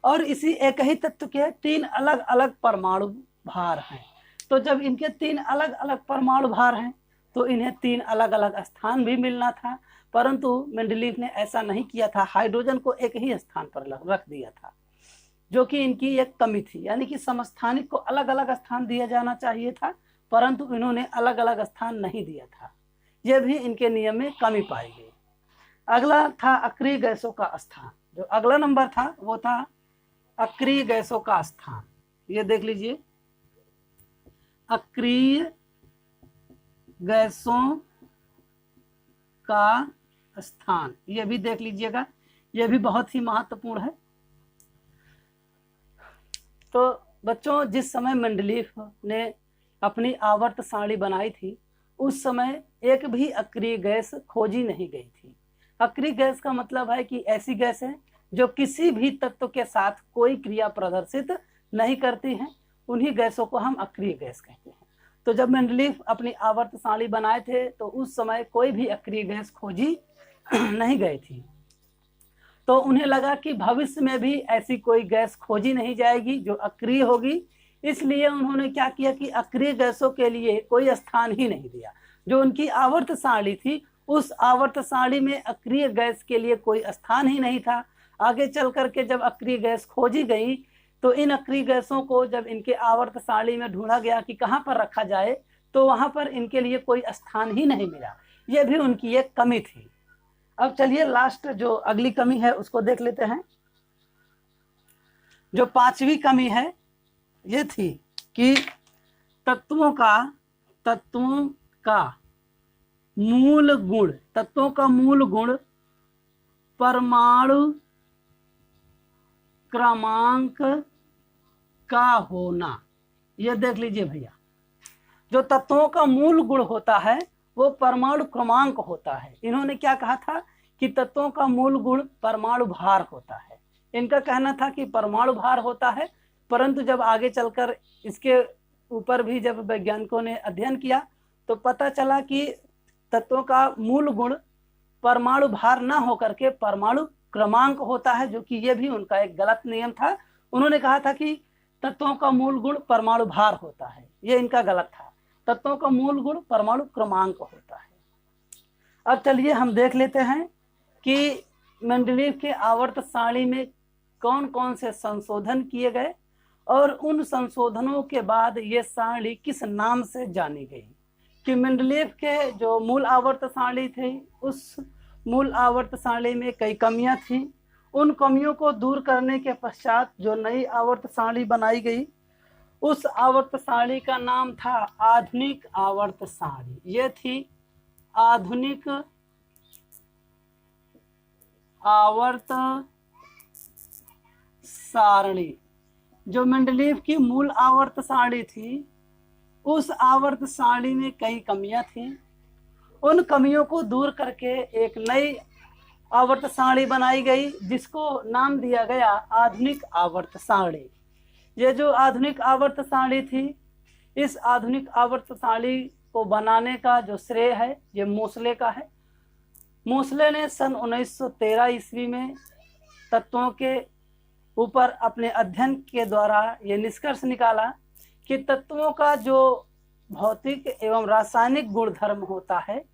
और इसी एक ही तत्व के 3 अलग अलग परमाणु भार हैं। तो जब इनके 3 अलग अलग परमाणु भार हैं तो इन्हें 3 अलग अलग स्थान भी मिलना था, परंतु मेंडलीव ने ऐसा नहीं किया था। हाइड्रोजन को एक ही स्थान पर रख दिया था, जो कि इनकी एक कमी थी, यानी कि समस्थानिक को अलग अलग स्थान दिया जाना चाहिए था, परंतु इन्होंने अलग अलग स्थान नहीं दिया था। यह भी इनके नियम में कमी पाई गई। अगला था अक्रिय गैसों का स्थान। जो अगला नंबर था वो था अक्रिय गैसों का स्थान। ये देख लीजिए, अक्रिय गैसों का स्थान, ये भी देख लीजिएगा, ये भी बहुत ही महत्वपूर्ण है। तो बच्चों, जिस समय मेंडलीव ने अपनी आवर्त सारणी बनाई थी उस समय एक भी अक्रिय गैस खोजी नहीं गई थी। अक्रिय गैस का मतलब है कि ऐसी गैस है जो किसी भी तत्व के साथ कोई क्रिया प्रदर्शित नहीं करती हैं, उन्हीं गैसों को हम अक्रिय गैस कहते हैं। तो जब मेंडलीव अपनी आवर्त सारणी बनाए थे तो उस समय कोई भी अक्रिय गैस खोजी नहीं गई थी। तो उन्हें लगा कि भविष्य में भी ऐसी कोई गैस खोजी नहीं जाएगी जो अक्रिय होगी, इसलिए उन्होंने क्या किया कि अक्रिय गैसों के लिए कोई स्थान ही नहीं दिया। जो उनकी आवर्त सारणी थी उस आवर्त सारणी में अक्रिय गैस के लिए कोई स्थान ही नहीं था। आगे चल करके जब अक्रिय गैस खोजी गई तो इन अक्रिय गैसों को जब इनके आवर्त सारणी में ढूंढा गया कि कहाँ पर रखा जाए तो वहां पर इनके लिए कोई स्थान ही नहीं मिला। यह भी उनकी एक कमी थी। अब चलिए लास्ट जो अगली कमी है उसको देख लेते हैं। जो 5वीं कमी है ये थी कि तत्वों का मूल गुण परमाणु क्रमांक का होना। ये देख लीजिए भैया, जो तत्वों का मूल गुण होता है वो परमाणु क्रमांक होता है। इन्होंने क्या कहा था कि तत्वों का मूल गुण परमाणु भार होता है। इनका कहना था कि परमाणु भार होता है, परंतु जब आगे चलकर इसके ऊपर भी जब वैज्ञानिकों ने अध्ययन किया तो पता चला कि तत्वों का मूल गुण परमाणु भार ना होकर के परमाणु क्रमांक होता है, जो कि ये भी उनका एक गलत नियम था। उन्होंने कहा था कि तत्वों का मूल गुण परमाणु भार होता है, ये इनका गलत था। तत्वों का मूल गुण परमाणु क्रमांक होता है। अब चलिए हम देख लेते हैं कि मेंडलीव के आवर्त सारणी में कौन कौन से संशोधन किए गए और उन संशोधनों के बाद ये सारणी किस नाम से जानी गई। कि मेंडलीव के जो मूल आवर्त सारणी थी उस मूल आवर्त सारणी में कई कमियां थी। उन कमियों को दूर करने के पश्चात जो नई आवर्त सारणी बनाई गई उस आवर्त सारणी का नाम था आधुनिक आवर्त सारणी। ये थी आधुनिक आवर्त सारणी। जो मेंडलीव की मूल आवर्त सारणी थी उस आवर्त सारणी में कई कमियां थी। उन कमियों को दूर करके एक नई आवर्त सारणी बनाई गई जिसको नाम दिया गया आधुनिक आवर्त सारणी। ये जो आधुनिक आवर्त सारणी थी, इस आधुनिक आवर्त सारणी को बनाने का जो श्रेय है ये मोसले का है। मोसले ने सन 1913 ईस्वी में तत्वों के ऊपर अपने अध्ययन के द्वारा ये निष्कर्ष निकाला कि तत्वों का जो भौतिक एवं रासायनिक गुणधर्म होता है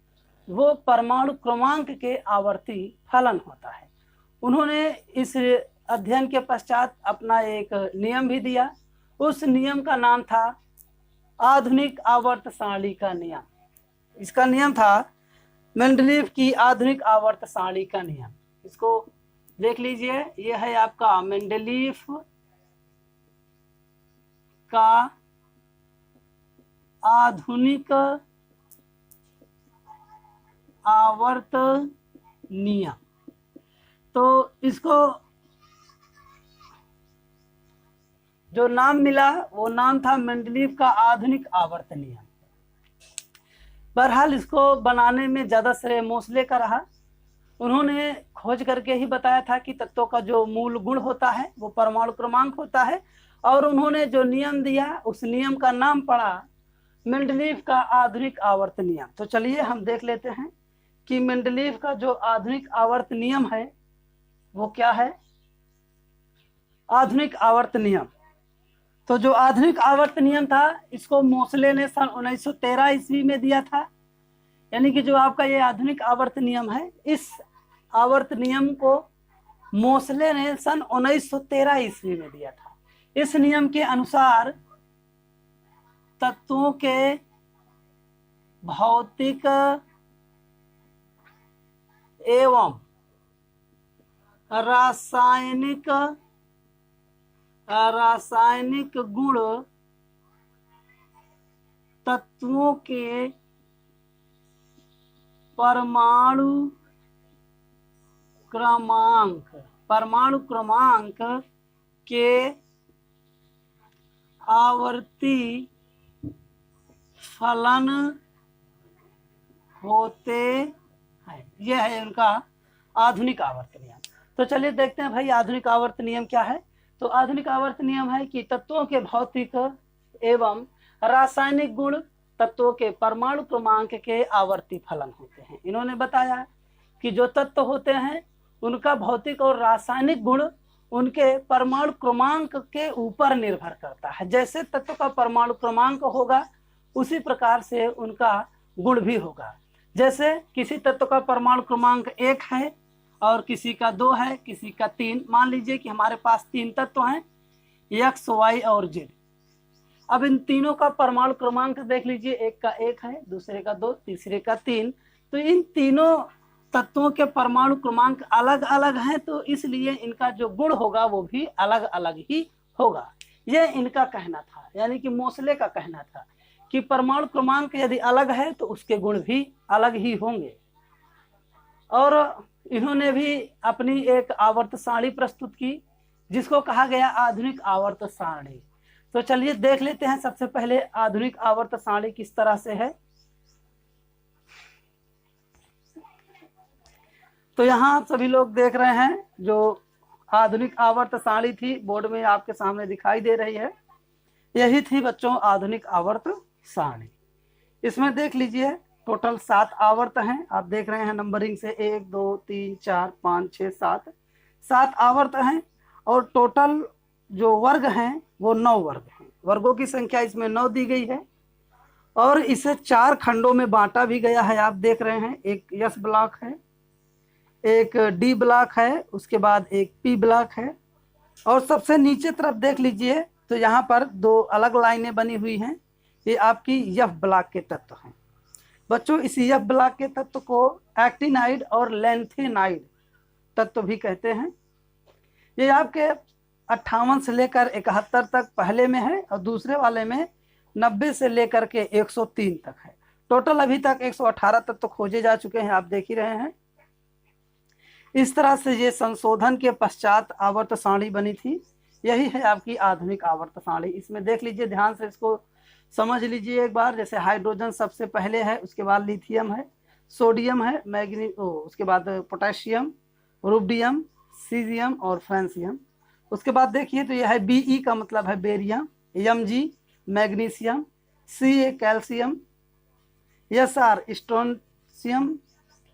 वो परमाणु क्रमांक के आवर्ती फलन होता है। उन्होंने इस अध्ययन के पश्चात अपना एक नियम भी दिया। उस नियम का नाम था आधुनिक आवर्त सारणी का नियम। इसका नियम था मेंडलीव की आधुनिक आवर्त सारणी का नियम। इसको देख लीजिए, यह है आपका मेंडलीव का आधुनिक आवर्त नियम। तो इसको जो नाम मिला वो नाम था मेंडलीव का आधुनिक आवर्त नियम। बहरहाल इसको बनाने में ज़्यादा श्रेय मोसले का रहा। उन्होंने खोज करके ही बताया था कि तत्वों का जो मूल गुण होता है वो परमाणु क्रमांक होता है, और उन्होंने जो नियम दिया उस नियम का नाम पड़ा मेंडलीव का आधुनिक आवर्त नियम। तो चलिए हम देख लेते हैं कि मेंडलीव का जो आधुनिक आवर्त नियम है वो क्या है। आधुनिक आवर्त नियम, तो जो आधुनिक आवर्त नियम था इसको मोसले ने सन 1913 ईस्वी में दिया था। यानी कि जो आपका ये आधुनिक आवर्त नियम है, इस आवर्त नियम को मोसले ने सन 1913 ईस्वी में दिया था। इस नियम के अनुसार तत्वों के भौतिक एवं रासायनिक गुण तत्वों के परमाणु क्रमांक के आवर्ती फलन होते हैं। यह है उनका आधुनिक आवर्त नियम। तो चलिए देखते हैं भाई आधुनिक आवर्त नियम क्या है। तो आधुनिक आवर्त नियम है कि तत्वों के भौतिक एवं रासायनिक गुण तत्वों के परमाणु क्रमांक के आवर्ती फलन होते हैं। इन्होंने बताया कि जो तत्व होते हैं उनका भौतिक और रासायनिक गुण उनके परमाणु क्रमांक के ऊपर निर्भर करता है। जैसे तत्व का परमाणु क्रमांक होगा उसी प्रकार से उनका गुण भी होगा। जैसे किसी तत्व का परमाणु क्रमांक 1 है और किसी का 2 है, किसी का 3। मान लीजिए कि हमारे पास 3 तत्व हैं, X, Y और Z। अब इन तीनों का परमाणु क्रमांक देख लीजिए, एक का 1 है, दूसरे का 2, तीसरे का 3। तो इन तीनों तत्वों के परमाणु क्रमांक अलग अलग हैं, तो इसलिए इनका जो गुण होगा वो भी अलग अलग ही होगा। यह इनका कहना था, यानी कि मोसले का कहना था कि परमाणु क्रमांक यदि अलग है तो उसके गुण भी अलग ही होंगे। और इन्होंने भी अपनी एक आवर्त सारणी प्रस्तुत की जिसको कहा गया आधुनिक आवर्त सारणी। तो चलिए देख लेते हैं सबसे पहले आधुनिक आवर्त सारणी किस तरह से है। तो यहाँ आप सभी लोग देख रहे हैं जो आधुनिक आवर्त सारणी थी बोर्ड में आपके सामने दिखाई दे रही है, यही थी बच्चों आधुनिक आवर्त सारणी। इसमें देख लीजिए टोटल 7 आवर्त हैं, आप देख रहे हैं नंबरिंग से 1 2 3 4 5 6 7 आवर्त हैं। और टोटल जो वर्ग हैं वो 9 वर्ग हैं। वर्गों की संख्या इसमें 9 दी गई है और इसे 4 खंडों में बांटा भी गया है। आप देख रहे हैं एक एस ब्लॉक है, एक डी ब्लॉक है, उसके बाद एक पी ब्लॉक है। और सबसे नीचे तरफ देख लीजिए तो यहाँ पर 2 अलग लाइनें बनी हुई हैं, ये आपकी एफ ब्लॉक के तत्व हैं। बच्चों इस एफ ब्लॉक के तत्व को एक्टिनाइड और लेंथेनाइड तत्व भी कहते हैं। ये आपके 58 से लेकर 71 तक पहले में है और दूसरे वाले में 90 से लेकर के 103 तक है। टोटल अभी तक 118 तत्व खोजे जा चुके हैं, आप देख ही रहे हैं। इस तरह से ये संशोधन के पश्चात आवर्त सारणी बनी थी। यही है आपकी आधुनिक आवर्त सारणी। इसमें देख लीजिए, ध्यान से इसको समझ लीजिए एक बार। जैसे हाइड्रोजन सबसे पहले है, उसके बाद लिथियम है, सोडियम है, उसके बाद पोटेशियम, रुबिडियम, सीजियम और फ्रांसियम। उसके बाद देखिए तो यह है Be का मतलब है barium, Mg magnesium, Ca calcium, Sr strontium,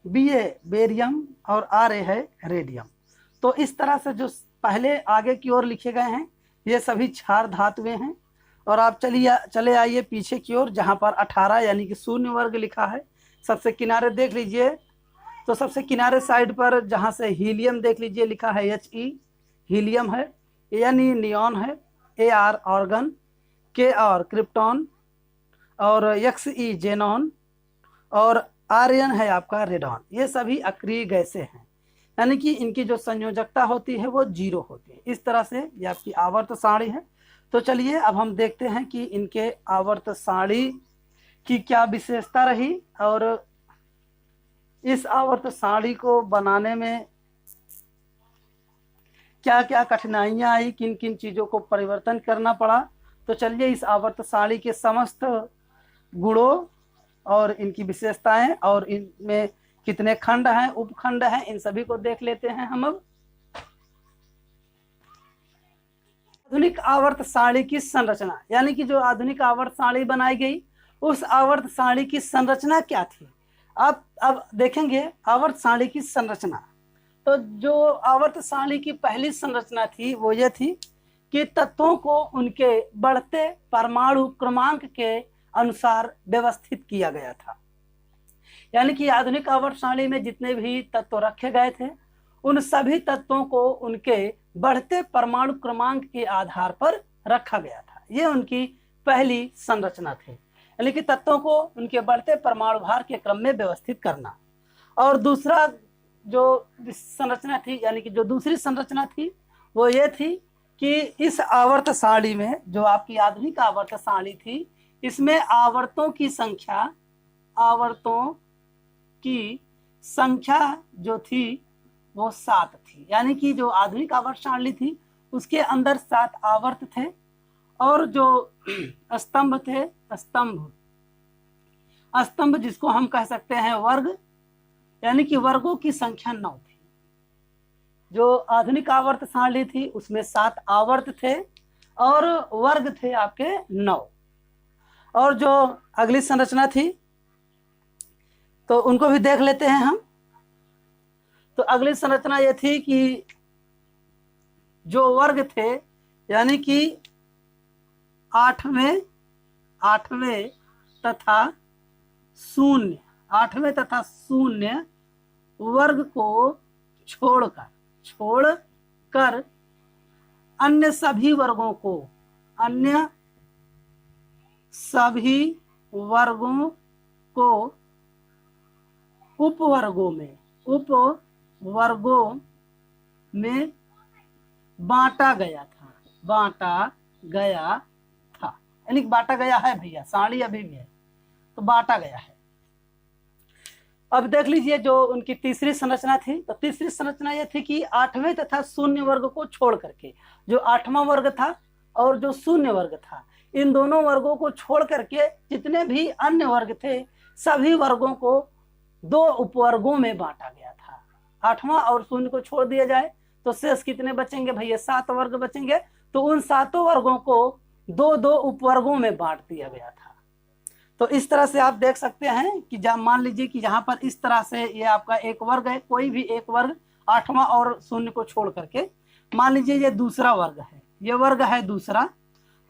Ba barium और Ra है रेडियम। तो इस तरह से जो पहले आगे की ओर लिखे गए हैं ये सभी क्षार धातुएं हैं। और आप चले आइए पीछे की ओर जहाँ पर 18 यानी कि 0 वर्ग लिखा है। सबसे किनारे देख लीजिए तो सबसे किनारे साइड पर जहाँ से हीलियम देख लीजिए लिखा है He, हीलियम है, Ne नियॉन है, Ar ऑर्गन, Kr क्रिप्टॉन और Xe जेनॉन और Rn है आपका रेडॉन। ये सभी अक्रिय गैसें हैं, यानी कि इनकी जो संयोजकता होती है वो 0 होती है। इस तरह से ये आपकी आवर्त सारणी है। तो चलिए अब हम देखते हैं कि इनके आवर्त सारणी की क्या विशेषता रही और इस आवर्त सारणी को बनाने में क्या क्या कठिनाइयां आई, किन किन चीज़ों को परिवर्तन करना पड़ा। तो चलिए इस आवर्त सारणी के समस्त गुणों और इनकी विशेषताएं और इनमें कितने खंड हैं, उपखंड हैं, इन सभी को देख लेते हैं हम अब। आधुनिक आवर्त सारणी की संरचना, यानी कि जो आधुनिक आवर्त सारणी बनाई गई उस आवर्त सारणी की संरचना क्या थी। अब देखेंगे आवर्त सारणी की संरचना। तो जो आवर्त सारणी की पहली संरचना थी वो ये थी कि तत्वों को उनके बढ़ते परमाणु क्रमांक के अनुसार व्यवस्थित किया गया था। यानी कि आधुनिक आवर्त सारणी में जितने भी तत्व रखे गए थे उन सभी तत्वों को उनके बढ़ते परमाणु क्रमांक के आधार पर रखा गया था। ये उनकी पहली संरचना थी, यानी कि तत्वों को उनके बढ़ते परमाणु भार के क्रम में व्यवस्थित करना। और दूसरा जो संरचना थी, यानी कि जो दूसरी संरचना थी वो ये थी कि इस आवर्त सारणी में, जो आपकी आधुनिक आवर्त सारणी थी, इसमें आवर्तों की संख्या जो थी वो 7 थी। यानी कि जो आधुनिक आवर्त सारणी थी उसके अंदर 7 आवर्त थे और जो स्तंभ थे, स्तंभ जिसको हम कह सकते हैं वर्ग, यानी कि वर्गों की संख्या 9 थी। जो आधुनिक आवर्त सारणी थी उसमें 7 आवर्त थे और वर्ग थे आपके 9। और जो अगली संरचना थी तो उनको भी देख लेते हैं हम। तो अगली संरचना ये थी कि जो वर्ग थे, यानी कि 8वें तथा 0 वर्ग को छोड़कर अन्य सभी वर्गों को उपवर्गों में बांटा गया था। यानी बांटा गया है भैया, सारणी अभी भी है तो बांटा गया है। अब देख लीजिए जो उनकी तीसरी संरचना थी, तो तीसरी संरचना यह थी कि 8वें तथा 0 वर्ग को छोड़ करके, जो 8वां वर्ग था और जो 0 वर्ग था, इन दोनों वर्गों को छोड़ करके जितने भी अन्य वर्ग थे सभी वर्गों को 2 उपवर्गों में बांटा गया था। 8वां और 0 को छोड़ दिया जाए तो शेष कितने बचेंगे भैया, 7 वर्ग बचेंगे। तो उन 7 वर्गों को 2-2 उपवर्गों में बांट दिया गया था। तो इस तरह से आप देख सकते हैं कि जब मान लीजिए कि यहाँ पर इस तरह से ये आपका एक वर्ग है, कोई भी एक वर्ग 8वां और 0 को छोड़ करके, मान लीजिए ये दूसरा वर्ग है, ये वर्ग है दूसरा।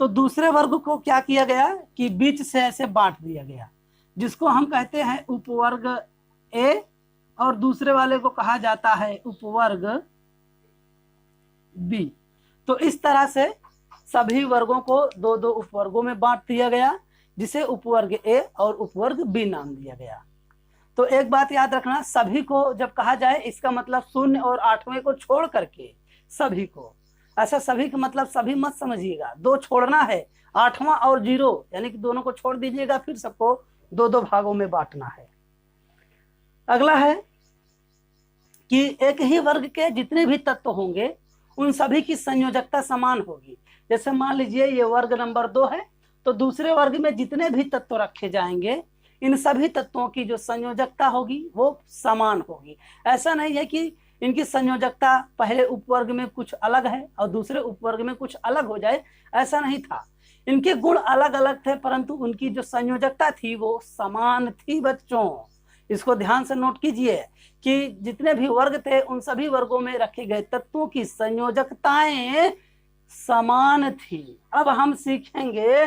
तो दूसरे वर्ग को क्या किया गया कि बीच से ऐसे बांट दिया गया, जिसको हम कहते हैं उपवर्ग ए और दूसरे वाले को कहा जाता है उपवर्ग बी। तो इस तरह से सभी वर्गों को 2-2 उपवर्गों में बांट दिया गया, जिसे उपवर्ग ए और उपवर्ग बी नाम दिया गया। तो एक बात याद रखना, सभी को जब कहा जाए इसका मतलब 0 और 8वें को छोड़ करके सभी को, ऐसा सभी का मतलब सभी मत समझिएगा, 2 छोड़ना है, 8वां और 0 यानी कि दोनों को छोड़ दीजिएगा, फिर सबको 2-2 भागों में बांटना है। अगला है कि एक ही वर्ग के जितने भी तत्व होंगे उन सभी की संयोजकता समान होगी। जैसे मान लीजिए ये वर्ग नंबर 2 है, तो दूसरे वर्ग में जितने भी तत्व रखे जाएंगे इन सभी तत्वों की जो संयोजकता होगी वो समान होगी। ऐसा नहीं है कि इनकी संयोजकता पहले उपवर्ग में कुछ अलग है और दूसरे उपवर्ग में कुछ अलग हो जाए, ऐसा नहीं था। इनके गुण अलग अलग थे परंतु उनकी जो संयोजकता थी वो समान थी। बच्चों इसको ध्यान से नोट कीजिए कि जितने भी वर्ग थे उन सभी वर्गों में रखे गए तत्वों की संयोजकताएं समान थी। अब हम सीखेंगे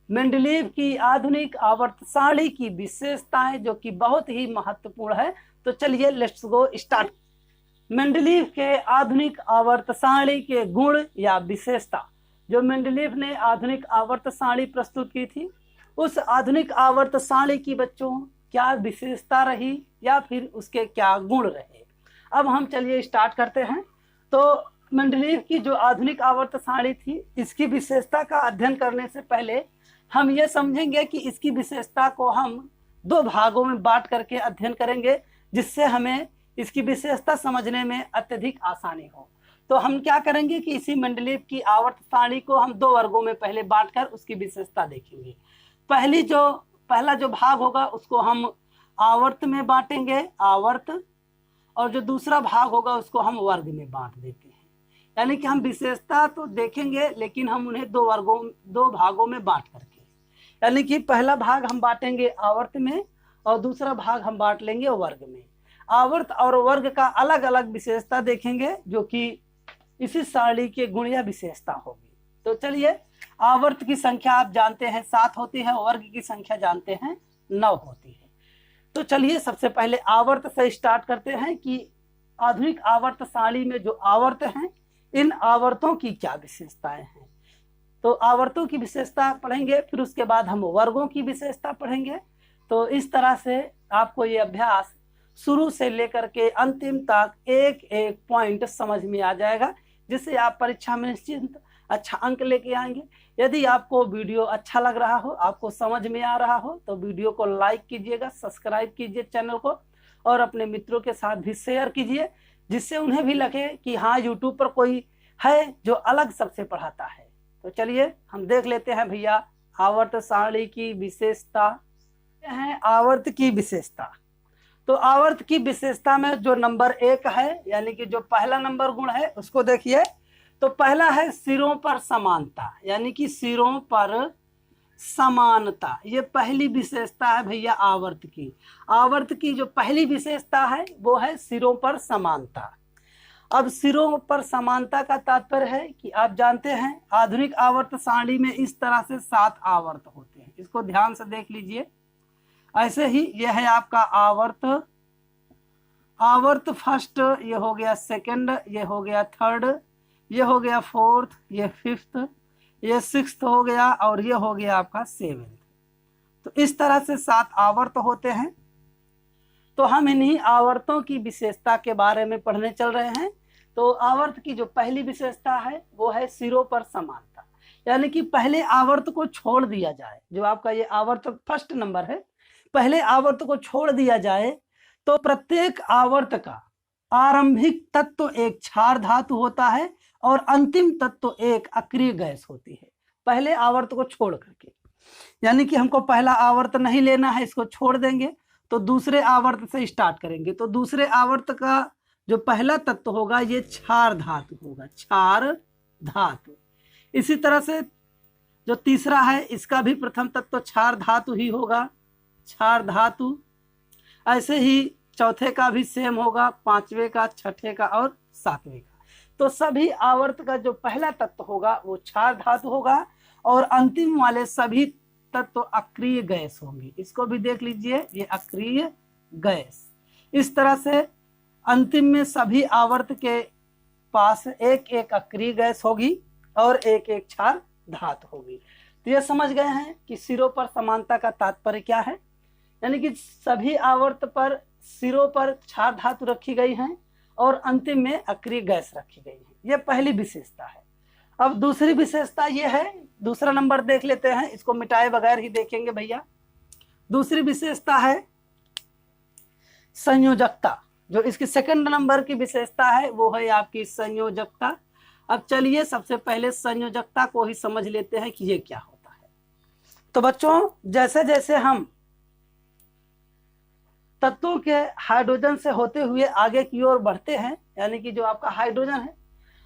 मेंडलीव की आधुनिक आवर्त सारणी की विशेषताएं, जो कि बहुत ही महत्वपूर्ण है। तो चलिए लेट्स गो स्टार्ट। मेंडलीव के आधुनिक आवर्त सारणी के गुण या विशेषता। जो मेंडलीव ने आधुनिक आवर्त सारणी प्रस्तुत की थी, उस आधुनिक आवर्त सारणी की बच्चों क्या विशेषता रही या फिर उसके क्या गुण रहे। अब हम चलिए स्टार्ट करते हैं। तो मेंडलीव की जो आधुनिक आवर्त सारणी थी, इसकी विशेषता का अध्ययन करने से पहले हम ये समझेंगे कि इसकी विशेषता को हम दो भागों में बांट करके अध्ययन करेंगे, जिससे हमें इसकी विशेषता समझने में अत्यधिक आसानी हो। तो हम क्या करेंगे कि इसी मेंडलीव की आवर्त सारणी को हम दो वर्गों में पहले बांटकर उसकी विशेषता देखेंगे। पहला जो भाग होगा उसको हम आवर्त में बांटेंगे, आवर्त, और जो दूसरा भाग होगा उसको हम वर्ग में बांट देते हैं। यानी कि हम विशेषता तो देखेंगे लेकिन हम उन्हें दो भागों में बांट करके, यानी कि पहला भाग हम बांटेंगे आवर्त में और दूसरा भाग हम बांट लेंगे वर्ग में। आवर्त और वर्ग का अलग अलग विशेषता देखेंगे, जो कि इसी सारणी के गुण या विशेषता होगी। तो चलिए, आवर्त की संख्या आप जानते हैं 7 होती है, वर्ग की संख्या जानते हैं 9 होती है। तो चलिए सबसे पहले आवर्त से स्टार्ट करते हैं कि आधुनिक आवर्त सारणी में जो आवर्त हैं, इन आवर्तों की क्या विशेषताएं हैं। तो आवर्तों की विशेषता पढ़ेंगे, फिर उसके बाद हम वर्गों की विशेषता पढ़ेंगे। तो इस तरह से आपको ये अभ्यास शुरू से लेकर के अंतिम तक एक एक पॉइंट समझ में आ जाएगा, जिससे आप परीक्षा में निश्चिंत अच्छा अंक लेके आएंगे। यदि आपको वीडियो अच्छा लग रहा हो, आपको समझ में आ रहा हो, तो वीडियो को लाइक कीजिएगा, सब्सक्राइब कीजिए चैनल को, और अपने मित्रों के साथ भी शेयर कीजिए, जिससे उन्हें भी लगे कि हाँ, यूट्यूब पर कोई है जो अलग सबसे पढ़ाता है। तो चलिए हम देख लेते हैं भैया आवर्त सारणी की विशेषता है। आवर्त की विशेषता, तो आवर्त की विशेषता में जो नंबर 1 है, यानी कि जो पहला नंबर गुण है, उसको देखिए। तो पहला है सिरों पर समानता, यानी कि सिरों पर समानता। ये पहली विशेषता है भैया आवर्त की। आवर्त की जो पहली विशेषता है वो है सिरों पर समानता। अब सिरों पर समानता का तात्पर्य है कि आप जानते हैं आधुनिक आवर्त सारणी में इस तरह से 7 आवर्त होते हैं। इसको ध्यान से देख लीजिए। ऐसे ही यह है आपका आवर्त फर्स्ट, ये हो गया सेकंड, ये हो गया थर्ड, ये हो गया फोर्थ, ये फिफ्थ, ये सिक्स्थ हो गया, और ये हो गया आपका 7th। तो इस तरह से 7 आवर्त होते हैं। तो हम इन्हीं आवर्तों की विशेषता के बारे में पढ़ने चल रहे हैं। तो आवर्त की जो पहली विशेषता है वो है सिरों पर समानता, यानी कि पहले आवर्त को छोड़ दिया जाए। जो आपका ये आवर्त फर्स्ट नंबर है, पहले आवर्त को छोड़ दिया जाए तो प्रत्येक आवर्त का आरंभिक तत्व एक क्षार धातु होता है और अंतिम तत्व एक अक्रिय गैस होती है। पहले आवर्त को छोड़ करके, यानी कि हमको पहला आवर्त नहीं लेना है, इसको छोड़ देंगे, तो दूसरे आवर्त से स्टार्ट करेंगे। तो दूसरे आवर्त का जो पहला तत्व होगा ये क्षार धातु होगा, क्षार धातु। इसी तरह से जो तीसरा है, इसका भी प्रथम तत्व क्षार धातु ही होगा, क्षार धातु। ऐसे ही चौथे का भी सेम होगा, पांचवे का, छठे का और सातवें का। तो सभी आवर्त का जो पहला तत्व होगा वो क्षार धातु होगा, और अंतिम वाले सभी तत्व अक्रिय गैस होंगी। इसको भी देख लीजिए, ये अक्रिय गैस। इस तरह से अंतिम में सभी आवर्त के पास एक एक अक्रिय गैस होगी और एक एक क्षार धातु होगी। तो ये समझ गए हैं कि सिरों पर समानता का तात्पर्य क्या है, यानी कि सभी आवर्त पर सिरों पर क्षार धातु रखी गई हैं और अंतिम में अक्रिय गैस रखी गई है। ये पहली विशेषता है। अब दूसरी विशेषता ये है, दूसरा नंबर देख लेते हैं, इसको मिटाए बगैर ही देखेंगे भैया। दूसरी विशेषता है संयोजकता। जो इसकी सेकंड नंबर की विशेषता है वो है आपकी संयोजकता। अब चलिए सबसे पहले संयोजकता को ही समझ लेते हैं कि ये क्या होता है। तो बच्चों, जैसे जैसे हम तत्वों के हाइड्रोजन से होते हुए आगे की ओर बढ़ते हैं, यानी कि जो आपका हाइड्रोजन है,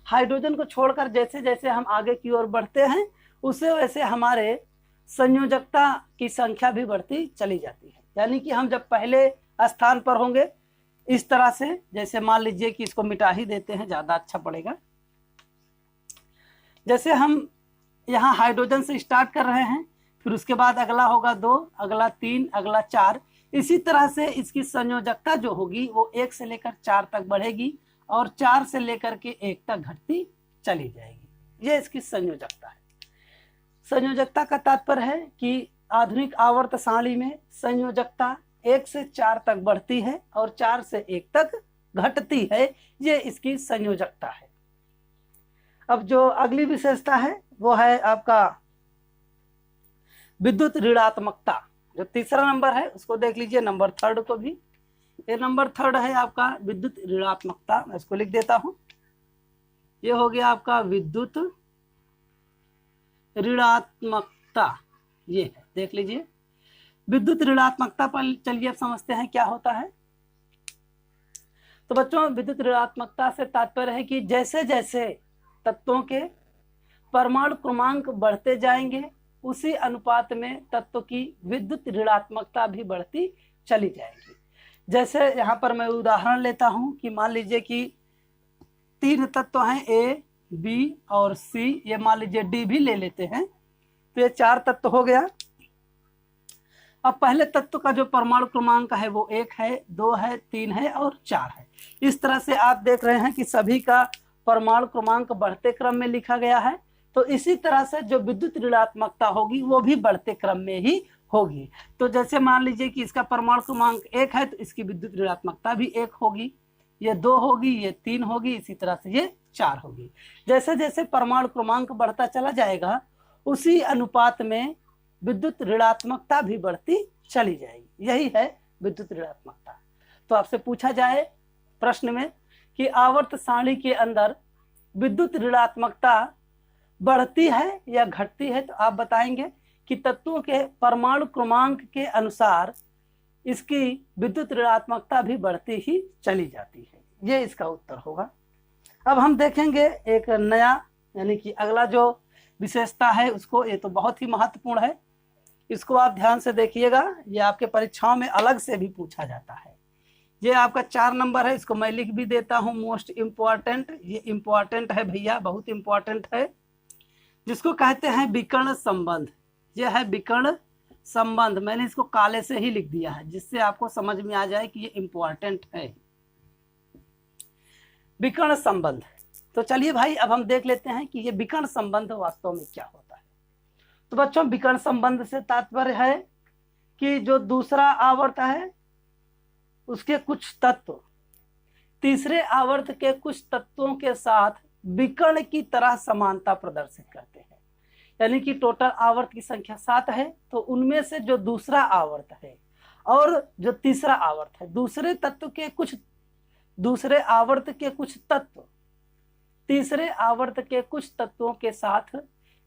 हाइड्रोजन को छोड़कर जैसे जैसे हम आगे की ओर बढ़ते हैं, उसे वैसे हमारे संयोजकता की संख्या भी बढ़ती चली जाती है। यानी कि हम जब पहले स्थान पर होंगे, इस तरह से, जैसे मान लीजिए कि इसको मिटा ही देते हैं, ज़्यादा अच्छा पड़ेगा। जैसे हम यहाँ हाइड्रोजन से स्टार्ट कर रहे हैं, फिर उसके बाद अगला होगा 2, अगला 3, अगला 4। इसी तरह से इसकी संयोजकता जो होगी वो 1 से लेकर 4 तक बढ़ेगी और 4 से लेकर के 1 तक घटती चली जाएगी। ये इसकी संयोजकता है। संयोजकता का तात्पर्य है कि आधुनिक आवर्त सारणी में संयोजकता 1 से 4 तक बढ़ती है और 4 से 1 तक घटती है। ये इसकी संयोजकता है। अब जो अगली विशेषता है वो है आपका विद्युत ऋणात्मकता। जो तीसरा नंबर है उसको देख लीजिए, नंबर 3 को भी। ये नंबर 3 है आपका विद्युत ऋणात्मकता। मैं इसको लिख देता हूं। ये हो गया आपका विद्युत ऋणात्मकता। ये है, देख लीजिए विद्युत ऋणात्मकता पर। चलिए अब समझते हैं क्या होता है। तो बच्चों, विद्युत ऋणात्मकता से तात्पर्य है कि जैसे जैसे तत्वों के परमाणु क्रमांक बढ़ते जाएंगे उसी अनुपात में तत्व की विद्युत ऋणात्मकता भी बढ़ती चली जाएगी। जैसे यहाँ पर मैं उदाहरण लेता हूँ कि मान लीजिए कि 3 तत्व हैं ए, बी और सी। ये मान लीजिए डी भी ले लेते हैं, तो ये 4 तत्व हो गया। अब पहले तत्व का जो परमाणु क्रमांक है वो 1 है, 2 है, 3 है और 4 है। इस तरह से आप देख रहे हैं कि सभी का परमाणु क्रमांक बढ़ते क्रम में लिखा गया है। तो इसी तरह से जो विद्युत ऋणात्मकता होगी वो भी बढ़ते क्रम में ही होगी। तो जैसे मान लीजिए कि इसका परमाणु क्रमांक 1 है तो इसकी विद्युत ऋणात्मकता भी 1 होगी, ये 2 होगी, ये 3 होगी, इसी तरह से ये 4 होगी। जैसे जैसे परमाणु क्रमांक बढ़ता चला जाएगा उसी अनुपात में विद्युत ऋणात्मकता भी बढ़ती चली जाएगी। यही है विद्युत ऋणात्मकता। तो आपसे पूछा जाए प्रश्न में कि आवर्त सारणी के अंदर विद्युत ऋणात्मकता बढ़ती है या घटती है, तो आप बताएंगे कि तत्वों के परमाणु क्रमांक के अनुसार इसकी विद्युत ऋणात्मकता भी बढ़ती ही चली जाती है। ये इसका उत्तर होगा। अब हम देखेंगे एक नया, यानी कि अगला जो विशेषता है उसको। ये तो बहुत ही महत्वपूर्ण है, इसको आप ध्यान से देखिएगा। ये आपके परीक्षाओं में अलग से भी पूछा जाता है। ये आपका 4 नंबर है, इसको मैं लिख भी देता हूँ, मोस्ट इम्पॉर्टेंट। ये इम्पॉर्टेंट है भैया, बहुत इम्पॉर्टेंट है, जिसको कहते हैं विकर्ण संबंध। ये है विकर्ण संबंध। मैंने इसको काले से ही लिख दिया है जिससे आपको समझ में आ जाए कि ये इम्पॉर्टेंट है, विकर्ण संबंध। तो चलिए भाई अब हम देख लेते हैं कि ये विकर्ण संबंध वास्तव में क्या होता है। तो बच्चों, विकर्ण संबंध से तात्पर्य है कि जो दूसरा आवर्त है उसके कुछ तत्व तीसरे आवर्त के कुछ तत्वों के साथ विकर्ण की तरह समानता प्रदर्शित करते हैं। यानी कि टोटल आवर्त की संख्या 7 है, तो उनमें से जो दूसरा आवर्त है और जो तीसरा आवर्त है, दूसरे आवर्त के कुछ तत्व तीसरे आवर्त के कुछ तत्वों के साथ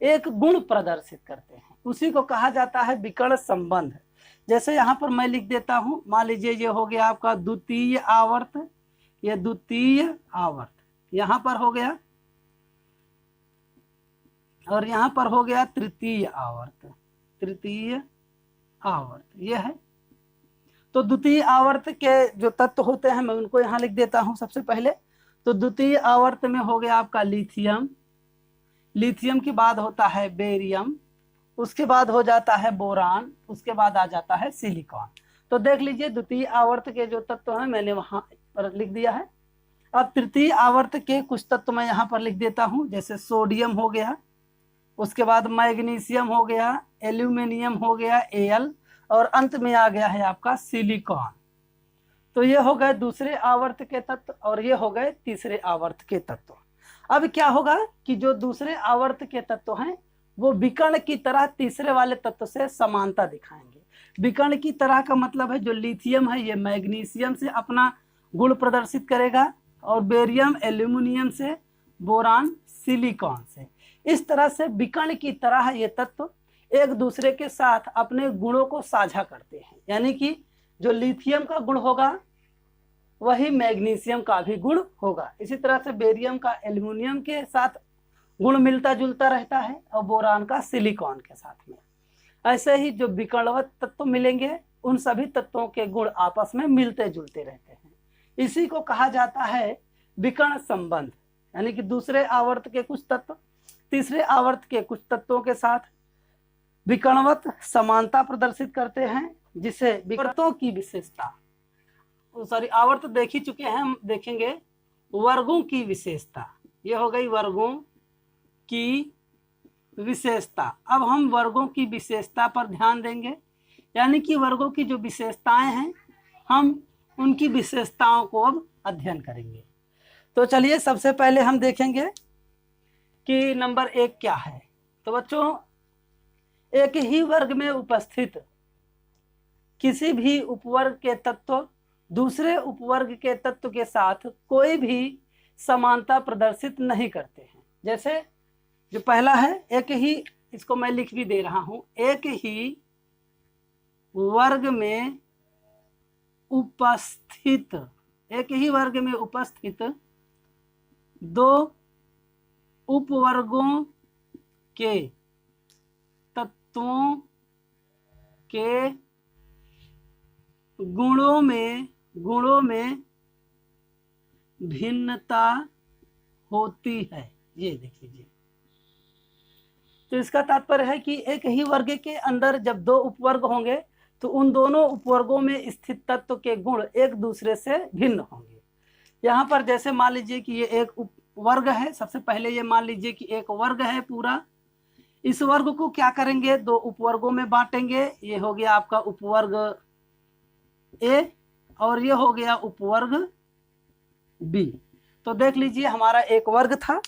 एक गुण प्रदर्शित करते हैं, उसी को कहा जाता है विकर्ण संबंध। जैसे यहाँ पर मैं लिख देता हूँ, मान लीजिए ये हो गया आपका द्वितीय आवर्त, ये द्वितीय आवर्त यहाँ पर हो गया, और यहाँ पर हो गया तृतीय आवर्त, तृतीय आवर्त ये है। तो द्वितीय आवर्त के जो तत्व होते हैं मैं उनको यहाँ लिख देता हूँ सबसे पहले। तो द्वितीय आवर्त में हो गया आपका लिथियम, लिथियम के बाद होता है बेरियम, उसके बाद हो जाता है बोरान, उसके बाद आ जाता है सिलिकॉन। तो देख लीजिए द्वितीय आवर्त के जो तत्व हैं मैंने वहां पर लिख दिया है। अब तृतीय आवर्त के कुछ तत्व मैं यहाँ पर लिख देता हूँ, जैसे सोडियम हो गया, उसके बाद मैग्नीशियम हो गया, एल्यूमिनियम हो गया Al, और अंत में आ गया है आपका सिलिकॉन। तो ये हो गए दूसरे आवर्त के तत्व और ये हो गए तीसरे आवर्त के तत्व। अब क्या होगा कि जो दूसरे आवर्त के तत्व हैं वो विकर्ण की तरह तीसरे वाले तत्व से समानता दिखाएंगे। विकर्ण की तरह का मतलब है जो लिथियम है ये मैग्नीशियम से अपना गुण प्रदर्शित करेगा, और बेरियम एल्यूमिनियम से, बोरान सिलिकॉन से। इस तरह से विकर्ण की तरह ये तत्व एक दूसरे के साथ अपने गुणों को साझा करते हैं। यानी कि जो लिथियम का गुण होगा वही मैग्नीशियम का भी गुण होगा। इसी तरह से बेरियम का एल्यूमिनियम के साथ गुण मिलता जुलता रहता है और बोरान का सिलिकॉन के साथ में। ऐसे ही जो विकर्णवत तत्व मिलेंगे उन सभी तत्वों के गुण आपस में मिलते जुलते रहते हैं। इसी को कहा जाता है विकर्ण संबंध। यानी कि दूसरे आवर्त के कुछ तत्व तीसरे आवर्त के कुछ तत्वों के साथ विकर्णवत समानता प्रदर्शित करते हैं जिसे विकृतों की विशेषता, सॉरी आवर्त देख ही चुके हैं, हम देखेंगे वर्गों की विशेषता। ये हो गई वर्गों की विशेषता। अब हम वर्गों की विशेषता पर ध्यान देंगे, यानी कि वर्गों की जो विशेषताएं हैं हम उनकी विशेषताओं को अब अध्ययन करेंगे। तो चलिए सबसे पहले हम देखेंगे कि नंबर 1 क्या है। तो बच्चों, एक ही वर्ग में उपस्थित किसी भी उपवर्ग के तत्व दूसरे उपवर्ग के तत्व के साथ कोई भी समानता प्रदर्शित नहीं करते हैं। जैसे जो पहला है, एक ही, इसको मैं लिख भी दे रहा हूं, एक ही वर्ग में उपस्थित, एक ही वर्ग में उपस्थित दो उपवर्गों के तत्वों के गुणों में भिन्नता होती है। ये देख लीजिए। तो इसका तात्पर्य है कि एक ही वर्ग के अंदर जब दो उपवर्ग होंगे तो उन दोनों उपवर्गों में स्थित तत्व के गुण एक दूसरे से भिन्न होंगे। यहाँ पर जैसे मान लीजिए कि ये एक उपवर्ग है, सबसे पहले ये मान लीजिए कि एक वर्ग है पूरा। इस वर्ग को क्या करेंगे, दो उपवर्गों में बांटेंगे। ये हो गया आपका उपवर्ग ए और ये हो गया उपवर्ग बी। तो देख लीजिए हमारा एक वर्ग था,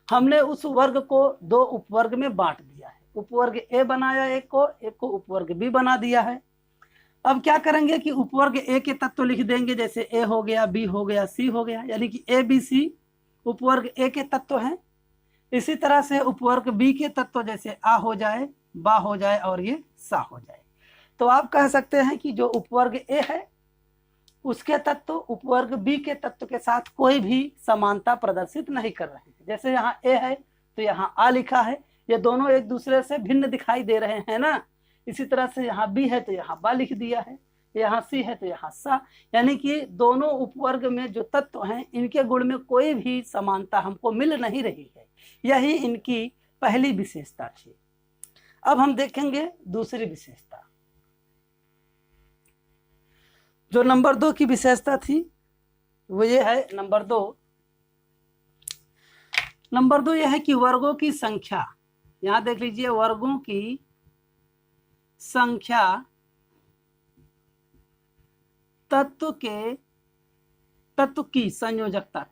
हमने उस वर्ग को दो उपवर्ग में बांट दिया है। उपवर्ग ए बनाया एक को उपवर्ग बी बना दिया है। अब क्या करेंगे कि उपवर्ग ए के तत्व लिख देंगे, जैसे ए हो गया, बी हो गया, सी हो गया, यानी कि ए बी सी उपवर्ग ए के तत्व हैं। इसी तरह से उपवर्ग बी के तत्व जैसे आ हो जाए, बा हो जाए और ये सा हो जाए। तो आप कह सकते हैं कि जो उपवर्ग ए है उसके तत्व उपवर्ग बी के तत्व के साथ कोई भी समानता प्रदर्शित नहीं कर रहे हैं। जैसे यहाँ ए है तो यहाँ आ लिखा है, ये दोनों एक दूसरे से भिन्न दिखाई दे रहे हैं ना। इसी तरह से यहाँ बी है तो यहाँ बा लिख दिया है, यहाँ सी है तो यहाँ सा, यानी कि दोनों उपवर्ग में जो तत्व हैं इनके गुण में कोई भी समानता हमको मिल नहीं रही है। यही इनकी पहली विशेषता थी। अब हम देखेंगे दूसरी विशेषता। जो नंबर 2 की विशेषता थी वो ये है, नंबर 2 यह है कि वर्गों की संख्या। यहां देख लीजिए, वर्गों की संख्या तत्व की संयोजकता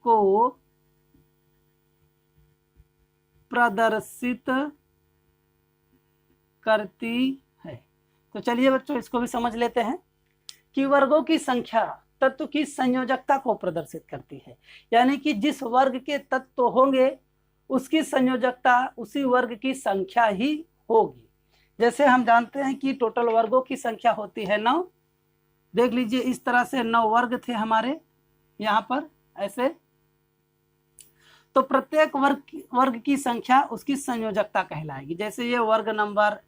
को प्रदर्शित करती है। तो चलिए बच्चों इसको भी समझ लेते हैं कि वर्गों की संख्या तत्व की संयोजकता को प्रदर्शित करती है, यानी कि जिस वर्ग के तत्व होंगे उसकी संयोजकता उसी वर्ग की संख्या ही होगी। जैसे हम जानते हैं कि टोटल वर्गों की संख्या होती है 9। देख लीजिए इस तरह से 9 वर्ग थे हमारे यहाँ पर ऐसे। तो प्रत्येक वर्ग की संख्या उसकी संयोजकता कहलाएगी। जैसे ये वर्ग नंबर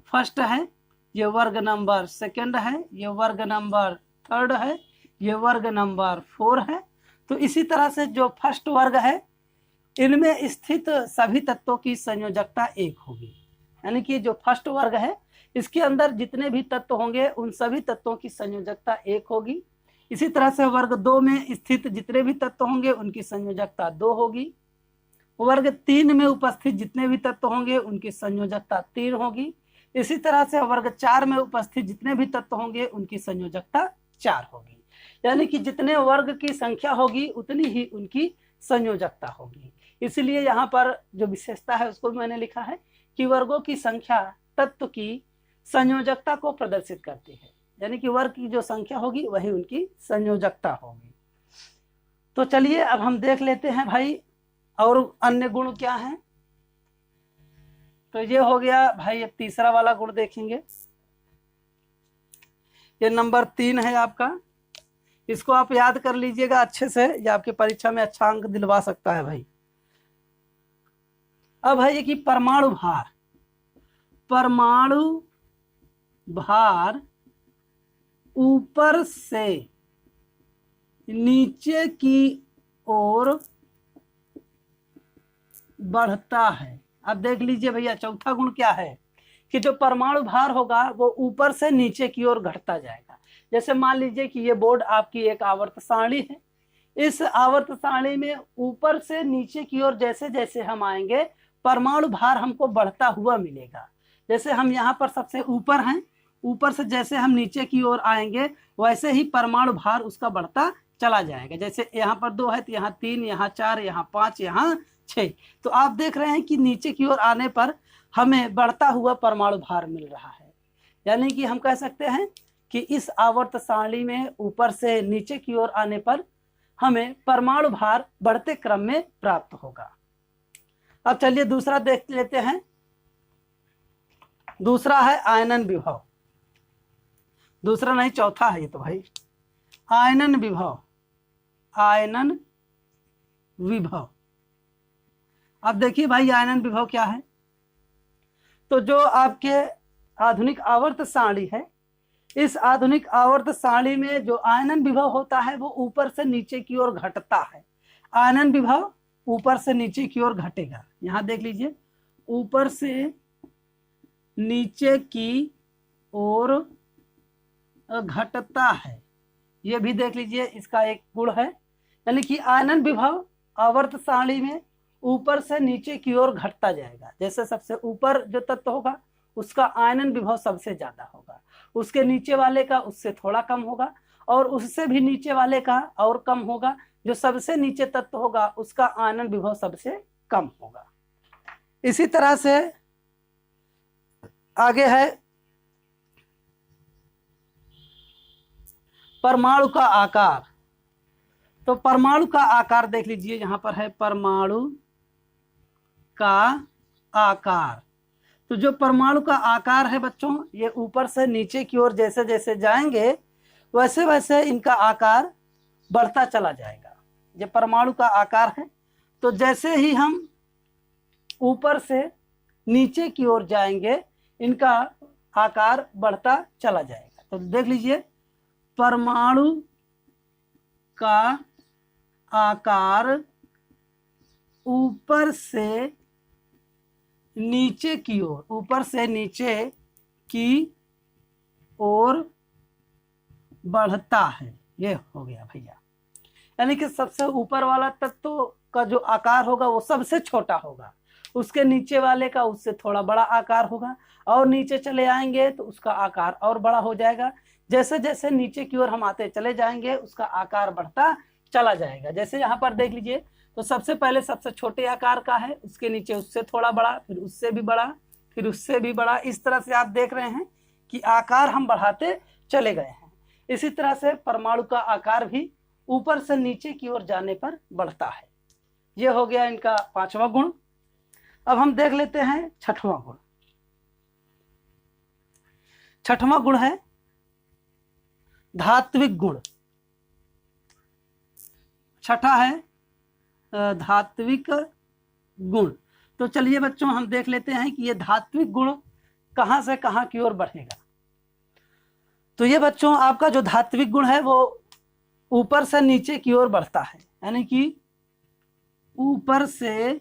फर्स्ट है, ये वर्ग नंबर सेकंड है, ये वर्ग नंबर थर्ड है, ये वर्ग नंबर 4 है। तो इसी तरह से जो फर्स्ट वर्ग है इनमें स्थित सभी तत्वों की संयोजकता 1 होगी, यानी कि जो फर्स्ट वर्ग है इसके अंदर जितने भी तत्व होंगे उन सभी तत्वों की संयोजकता 1 होगी। इसी तरह से वर्ग 2 में स्थित जितने भी तत्व होंगे उनकी संयोजकता 2 होगी। वर्ग 3 में उपस्थित जितने भी तत्व होंगे उनकी संयोजकता 3 होगी। इसी तरह से वर्ग 4 में उपस्थित जितने भी तत्व होंगे उनकी संयोजकता 4 होगी। यानी कि जितने वर्ग की संख्या होगी उतनी ही उनकी संयोजकता होगी। इसलिए यहाँ पर जो विशेषता है उसको मैंने लिखा है कि वर्गों की संख्या तत्व की संयोजकता को प्रदर्शित करती है, यानी कि वर्ग की जो संख्या होगी वही उनकी संयोजकता होगी। तो चलिए अब हम देख लेते हैं भाई और अन्य गुण क्या हैं। तो ये हो गया भाई, अब तीसरा वाला गुण देखेंगे। ये नंबर 3 है आपका, इसको आप याद कर लीजिएगा अच्छे से, ये आपकी परीक्षा में अच्छा अंक दिलवा सकता है भाई। अब है ये कि परमाणु भार ऊपर से नीचे की ओर बढ़ता है। अब देख लीजिए भैया, चौथा गुण क्या है कि जो परमाणु भार होगा वो ऊपर से नीचे की ओर घटता जाएगा। जैसे मान लीजिए कि ये बोर्ड आपकी एक आवर्त सारणी है, इस आवर्त सारणी में ऊपर से नीचे की ओर जैसे जैसे हम आएंगे परमाणु भार हमको बढ़ता हुआ मिलेगा। जैसे हम यहाँ पर सबसे ऊपर हैं, ऊपर से जैसे हम नीचे की ओर आएंगे वैसे ही परमाणु भार उसका बढ़ता चला जाएगा। जैसे यहाँ पर 2 है तो यहाँ 3, यहाँ 4, यहाँ 5, यहाँ 6। तो आप देख रहे हैं कि नीचे की ओर आने पर हमें बढ़ता हुआ परमाणु भार मिल रहा है। यानी कि हम कह सकते हैं कि इस आवर्त सारणी में ऊपर से नीचे की ओर आने पर हमें परमाणु भार बढ़ते क्रम में प्राप्त होगा। अब चलिए दूसरा देख लेते हैं। दूसरा है आयनन विभव। दूसरा नहीं, चौथा है ये तो भाई, आयनन विभव। आयनन विभव। अब देखिए भाई, आयनन विभव क्या है। तो जो आपके आधुनिक आवर्त सारणी है, इस आधुनिक आवर्त सारणी में जो आयनन विभव होता है वो ऊपर से नीचे की ओर घटता है। आयनन विभव ऊपर से नीचे की ओर घटेगा। यहां देख लीजिए, ऊपर से नीचे की ओर घटता है, ये भी देख लीजिए, इसका एक गुण है। यानी कि आयनन विभव आवर्त सारणी में ऊपर से नीचे की ओर घटता जाएगा। जैसे सबसे ऊपर जो तत्व होगा उसका आयनन विभव सबसे ज्यादा होगा, उसके नीचे वाले का उससे थोड़ा कम होगा, और उससे भी नीचे वाले का और कम होगा। जो सबसे नीचे तत्व होगा उसका आयनन विभव सबसे कम होगा। इसी तरह से आगे है परमाणु का आकार। तो परमाणु का आकार देख लीजिए, यहां पर है परमाणु का आकार। तो जो परमाणु का आकार है बच्चों, ये ऊपर से नीचे की ओर जैसे जैसे जाएंगे वैसे वैसे इनका आकार बढ़ता चला जाएगा। ये परमाणु का आकार है। तो जैसे ही हम ऊपर से नीचे की ओर जाएंगे इनका आकार बढ़ता चला जाएगा। तो देख लीजिए, परमाणु का आकार ऊपर से नीचे की ओर, ऊपर से नीचे की ओर बढ़ता है। ये हो गया भैया। यानी कि सबसे ऊपर वाला तत्व का जो आकार होगा वो सबसे छोटा होगा, उसके नीचे वाले का उससे थोड़ा बड़ा आकार होगा, और नीचे चले आएंगे तो उसका आकार और बड़ा हो जाएगा। जैसे जैसे नीचे की ओर हम आते चले जाएंगे उसका आकार बढ़ता चला जाएगा। जैसे यहाँ पर देख लीजिए, तो सबसे पहले सबसे छोटे आकार का है, उसके नीचे उससे थोड़ा बड़ा, फिर उससे भी बड़ा, फिर उससे भी बड़ा। इस तरह से आप देख रहे हैं कि आकार हम बढ़ाते चले गए हैं। इसी तरह से परमाणु का आकार भी ऊपर से नीचे की ओर जाने पर बढ़ता है। ये हो गया इनका 5वां गुण। अब हम देख लेते हैं 6वां गुण। 6वां गुण है धात्विक गुण। 6ठा है धात्विक गुण। तो चलिए बच्चों, हम देख लेते हैं कि ये धात्विक गुण कहां से कहां की ओर बढ़ेगा। तो ये बच्चों आपका जो धात्विक गुण है वो ऊपर से नीचे की ओर बढ़ता है। यानी कि ऊपर से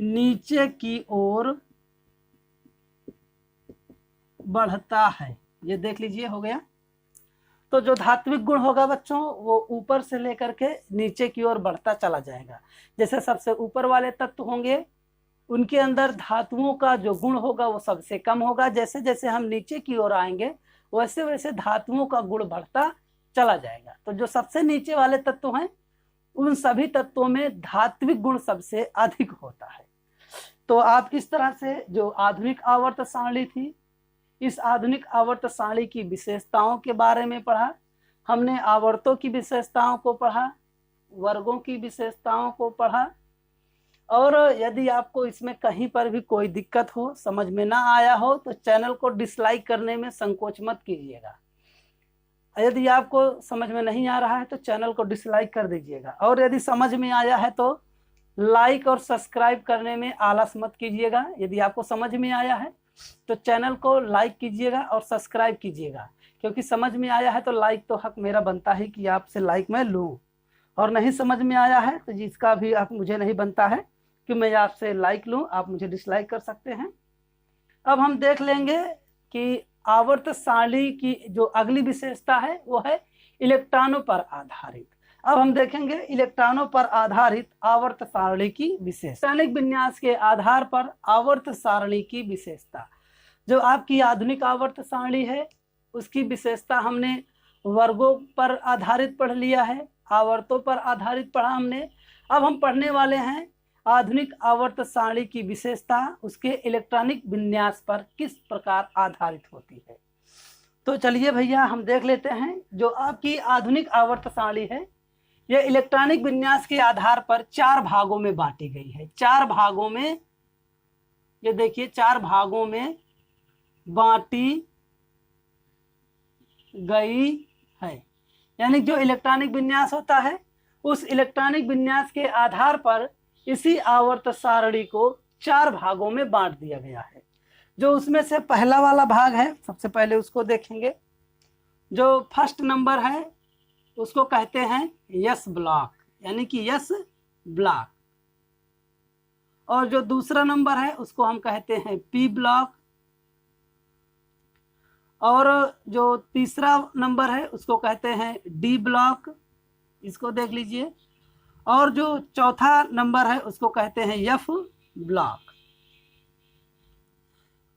नीचे की ओर बढ़ता है। ये देख लीजिए, हो गया। तो जो धात्विक गुण होगा बच्चों वो ऊपर से लेकर के नीचे की ओर बढ़ता चला जाएगा। जैसे सबसे ऊपर वाले तत्व होंगे उनके अंदर धातुओं का जो गुण होगा वो सबसे कम होगा। जैसे जैसे हम नीचे की ओर आएंगे वैसे वैसे धातुओं का गुण बढ़ता चला जाएगा। तो जो सबसे नीचे वाले तत्व हैं उन सभी तत्वों में धात्विक गुण सबसे अधिक होता है। तो आप इस तरह से जो आधुनिक आवर्त सारणी थी, इस आधुनिक आवर्त सारणी की विशेषताओं के बारे में पढ़ा। हमने आवर्तों की विशेषताओं को पढ़ा, वर्गों की विशेषताओं को पढ़ा। और यदि आपको इसमें कहीं पर भी कोई दिक्कत हो, समझ में ना आया हो, तो चैनल को डिसलाइक करने में संकोच मत कीजिएगा। यदि आपको समझ में नहीं आ रहा है तो चैनल को डिसलाइक कर दीजिएगा, और यदि समझ में आया है तो लाइक और सब्सक्राइब करने में आलस मत कीजिएगा। यदि आपको समझ में आया है तो चैनल को लाइक कीजिएगा और सब्सक्राइब कीजिएगा, क्योंकि समझ में आया है तो लाइक तो हक मेरा बनता है कि आपसे लाइक मैं लूँ, और नहीं समझ में आया है तो जिसका भी हक मुझे नहीं बनता है कि मैं आपसे लाइक लूँ, आप मुझे डिसलाइक कर सकते हैं। अब हम देख लेंगे कि आवर्त सारणी की जो अगली विशेषता है वो है इलेक्ट्रॉनों पर आधारित। अब हम देखेंगे इलेक्ट्रॉनों पर आधारित आवर्त सारणी की विशेषता। इलेक्ट्रॉनिक विन्यास के आधार पर आवर्त सारणी की विशेषता, जो आपकी आधुनिक आवर्त सारणी है उसकी विशेषता हमने वर्गों पर आधारित पढ़ लिया है, आवर्तों पर आधारित पढ़ा हमने। अब हम पढ़ने वाले हैं आधुनिक आवर्त सारणी की विशेषता उसके इलेक्ट्रॉनिक विन्यास पर किस प्रकार आधारित होती है। तो चलिए भैया हम देख लेते हैं। जो आपकी आधुनिक आवर्त सारणी है यह इलेक्ट्रॉनिक विन्यास के आधार पर 4 भागों में बांटी गई है। 4 भागों में, ये देखिए 4 भागों में बांटी गई है। यानी जो इलेक्ट्रॉनिक विन्यास होता है उस इलेक्ट्रॉनिक विन्यास के आधार पर इसी आवर्त सारणी को 4 भागों में बांट दिया गया है। जो उसमें से पहला वाला भाग है, सबसे पहले उसको देखेंगे। जो फर्स्ट नंबर है उसको कहते हैं एस ब्लॉक, यानी कि एस ब्लॉक। और जो दूसरा नंबर है उसको हम कहते हैं पी ब्लॉक। और जो तीसरा नंबर है उसको कहते हैं डी ब्लॉक, इसको देख लीजिए। और जो चौथा नंबर है उसको कहते हैं एफ ब्लॉक।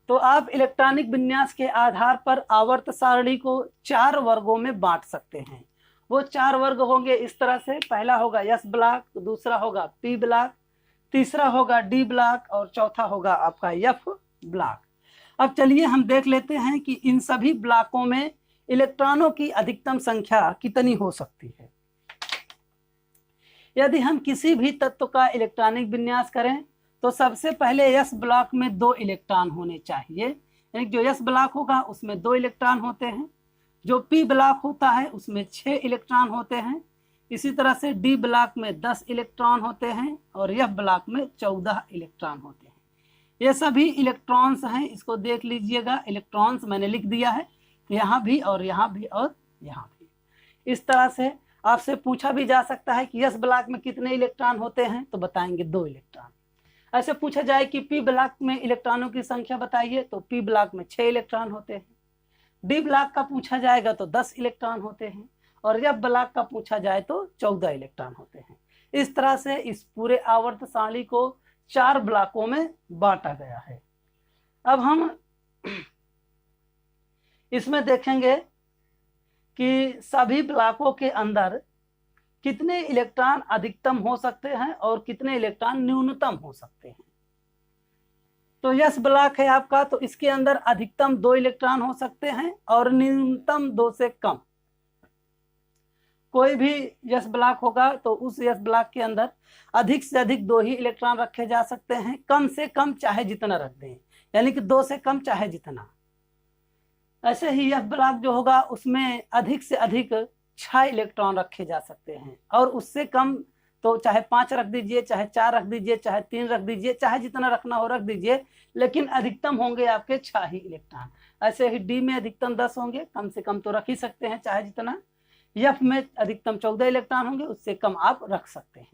तो आप इलेक्ट्रॉनिक विन्यास के आधार पर आवर्त सारणी को 4 वर्गों में बांट सकते हैं। वो 4 वर्ग होंगे इस तरह से, पहला होगा एस ब्लॉक, दूसरा होगा पी ब्लॉक, तीसरा होगा डी ब्लॉक और चौथा होगा आपका एफ ब्लॉक। अब चलिए हम देख लेते हैं कि इन सभी ब्लॉकों में इलेक्ट्रॉनों की अधिकतम संख्या कितनी हो सकती है। यदि हम किसी भी तत्व का इलेक्ट्रॉनिक विन्यास करें तो सबसे पहले एस ब्लॉक में 2 इलेक्ट्रॉन होने चाहिए, यानी जो एस ब्लॉक होगा उसमें 2 इलेक्ट्रॉन होते हैं। जो पी ब्लॉक होता है उसमें 6 इलेक्ट्रॉन होते हैं। इसी तरह से डी ब्लॉक में 10 इलेक्ट्रॉन होते हैं और एफ ब्लॉक में 14 इलेक्ट्रॉन होते हैं। ये सभी इलेक्ट्रॉन्स हैं, इसको देख लीजिएगा। इलेक्ट्रॉन्स मैंने लिख दिया है, तो यहाँ भी और यहाँ भी और यहाँ भी। इस तरह से आपसे पूछा भी जा सकता है कि एस ब्लॉक में कितने इलेक्ट्रॉन होते हैं, तो बताएंगे 2 इलेक्ट्रॉन। ऐसे पूछा जाए कि पी ब्लॉक में इलेक्ट्रॉनों की संख्या बताइए, तो पी ब्लॉक में 6 इलेक्ट्रॉन होते हैं। डी ब्लॉक का पूछा जाएगा तो 10 इलेक्ट्रॉन होते हैं और एफ ब्लॉक का पूछा जाए तो 14 इलेक्ट्रॉन होते हैं। इस तरह से इस पूरे आवर्त सारणी को 4 ब्लॉकों में बांटा गया है। अब हम इसमें देखेंगे कि सभी ब्लॉकों के अंदर कितने इलेक्ट्रॉन अधिकतम हो सकते हैं और कितने इलेक्ट्रॉन न्यूनतम हो सकते हैं। तो यस ब्लॉक है आपका, तो इसके अंदर अधिकतम 2 इलेक्ट्रॉन हो सकते हैं और न्यूनतम 2 से कम। कोई भी यस ब्लॉक होगा तो उस यस ब्लॉक के अंदर अधिक से अधिक 2 ही इलेक्ट्रॉन रखे जा सकते हैं, कम से कम चाहे जितना रख दें, यानी कि 2 से कम चाहे जितना। ऐसे ही यस ब्लॉक जो होगा उसमें अधिक से अधिक 6 इलेक्ट्रॉन रखे जा सकते हैं और उससे कम तो चाहे 5 रख दीजिए, चाहे 4 रख दीजिए, चाहे 3 रख दीजिए, चाहे जितना रखना हो रख दीजिए, लेकिन अधिकतम होंगे आपके 6 ही इलेक्ट्रॉन। ऐसे ही डी में अधिकतम 10 होंगे, कम से कम तो रख ही सकते हैं चाहे जितना। एफ में अधिकतम 14 इलेक्ट्रॉन होंगे, उससे कम आप रख सकते हैं।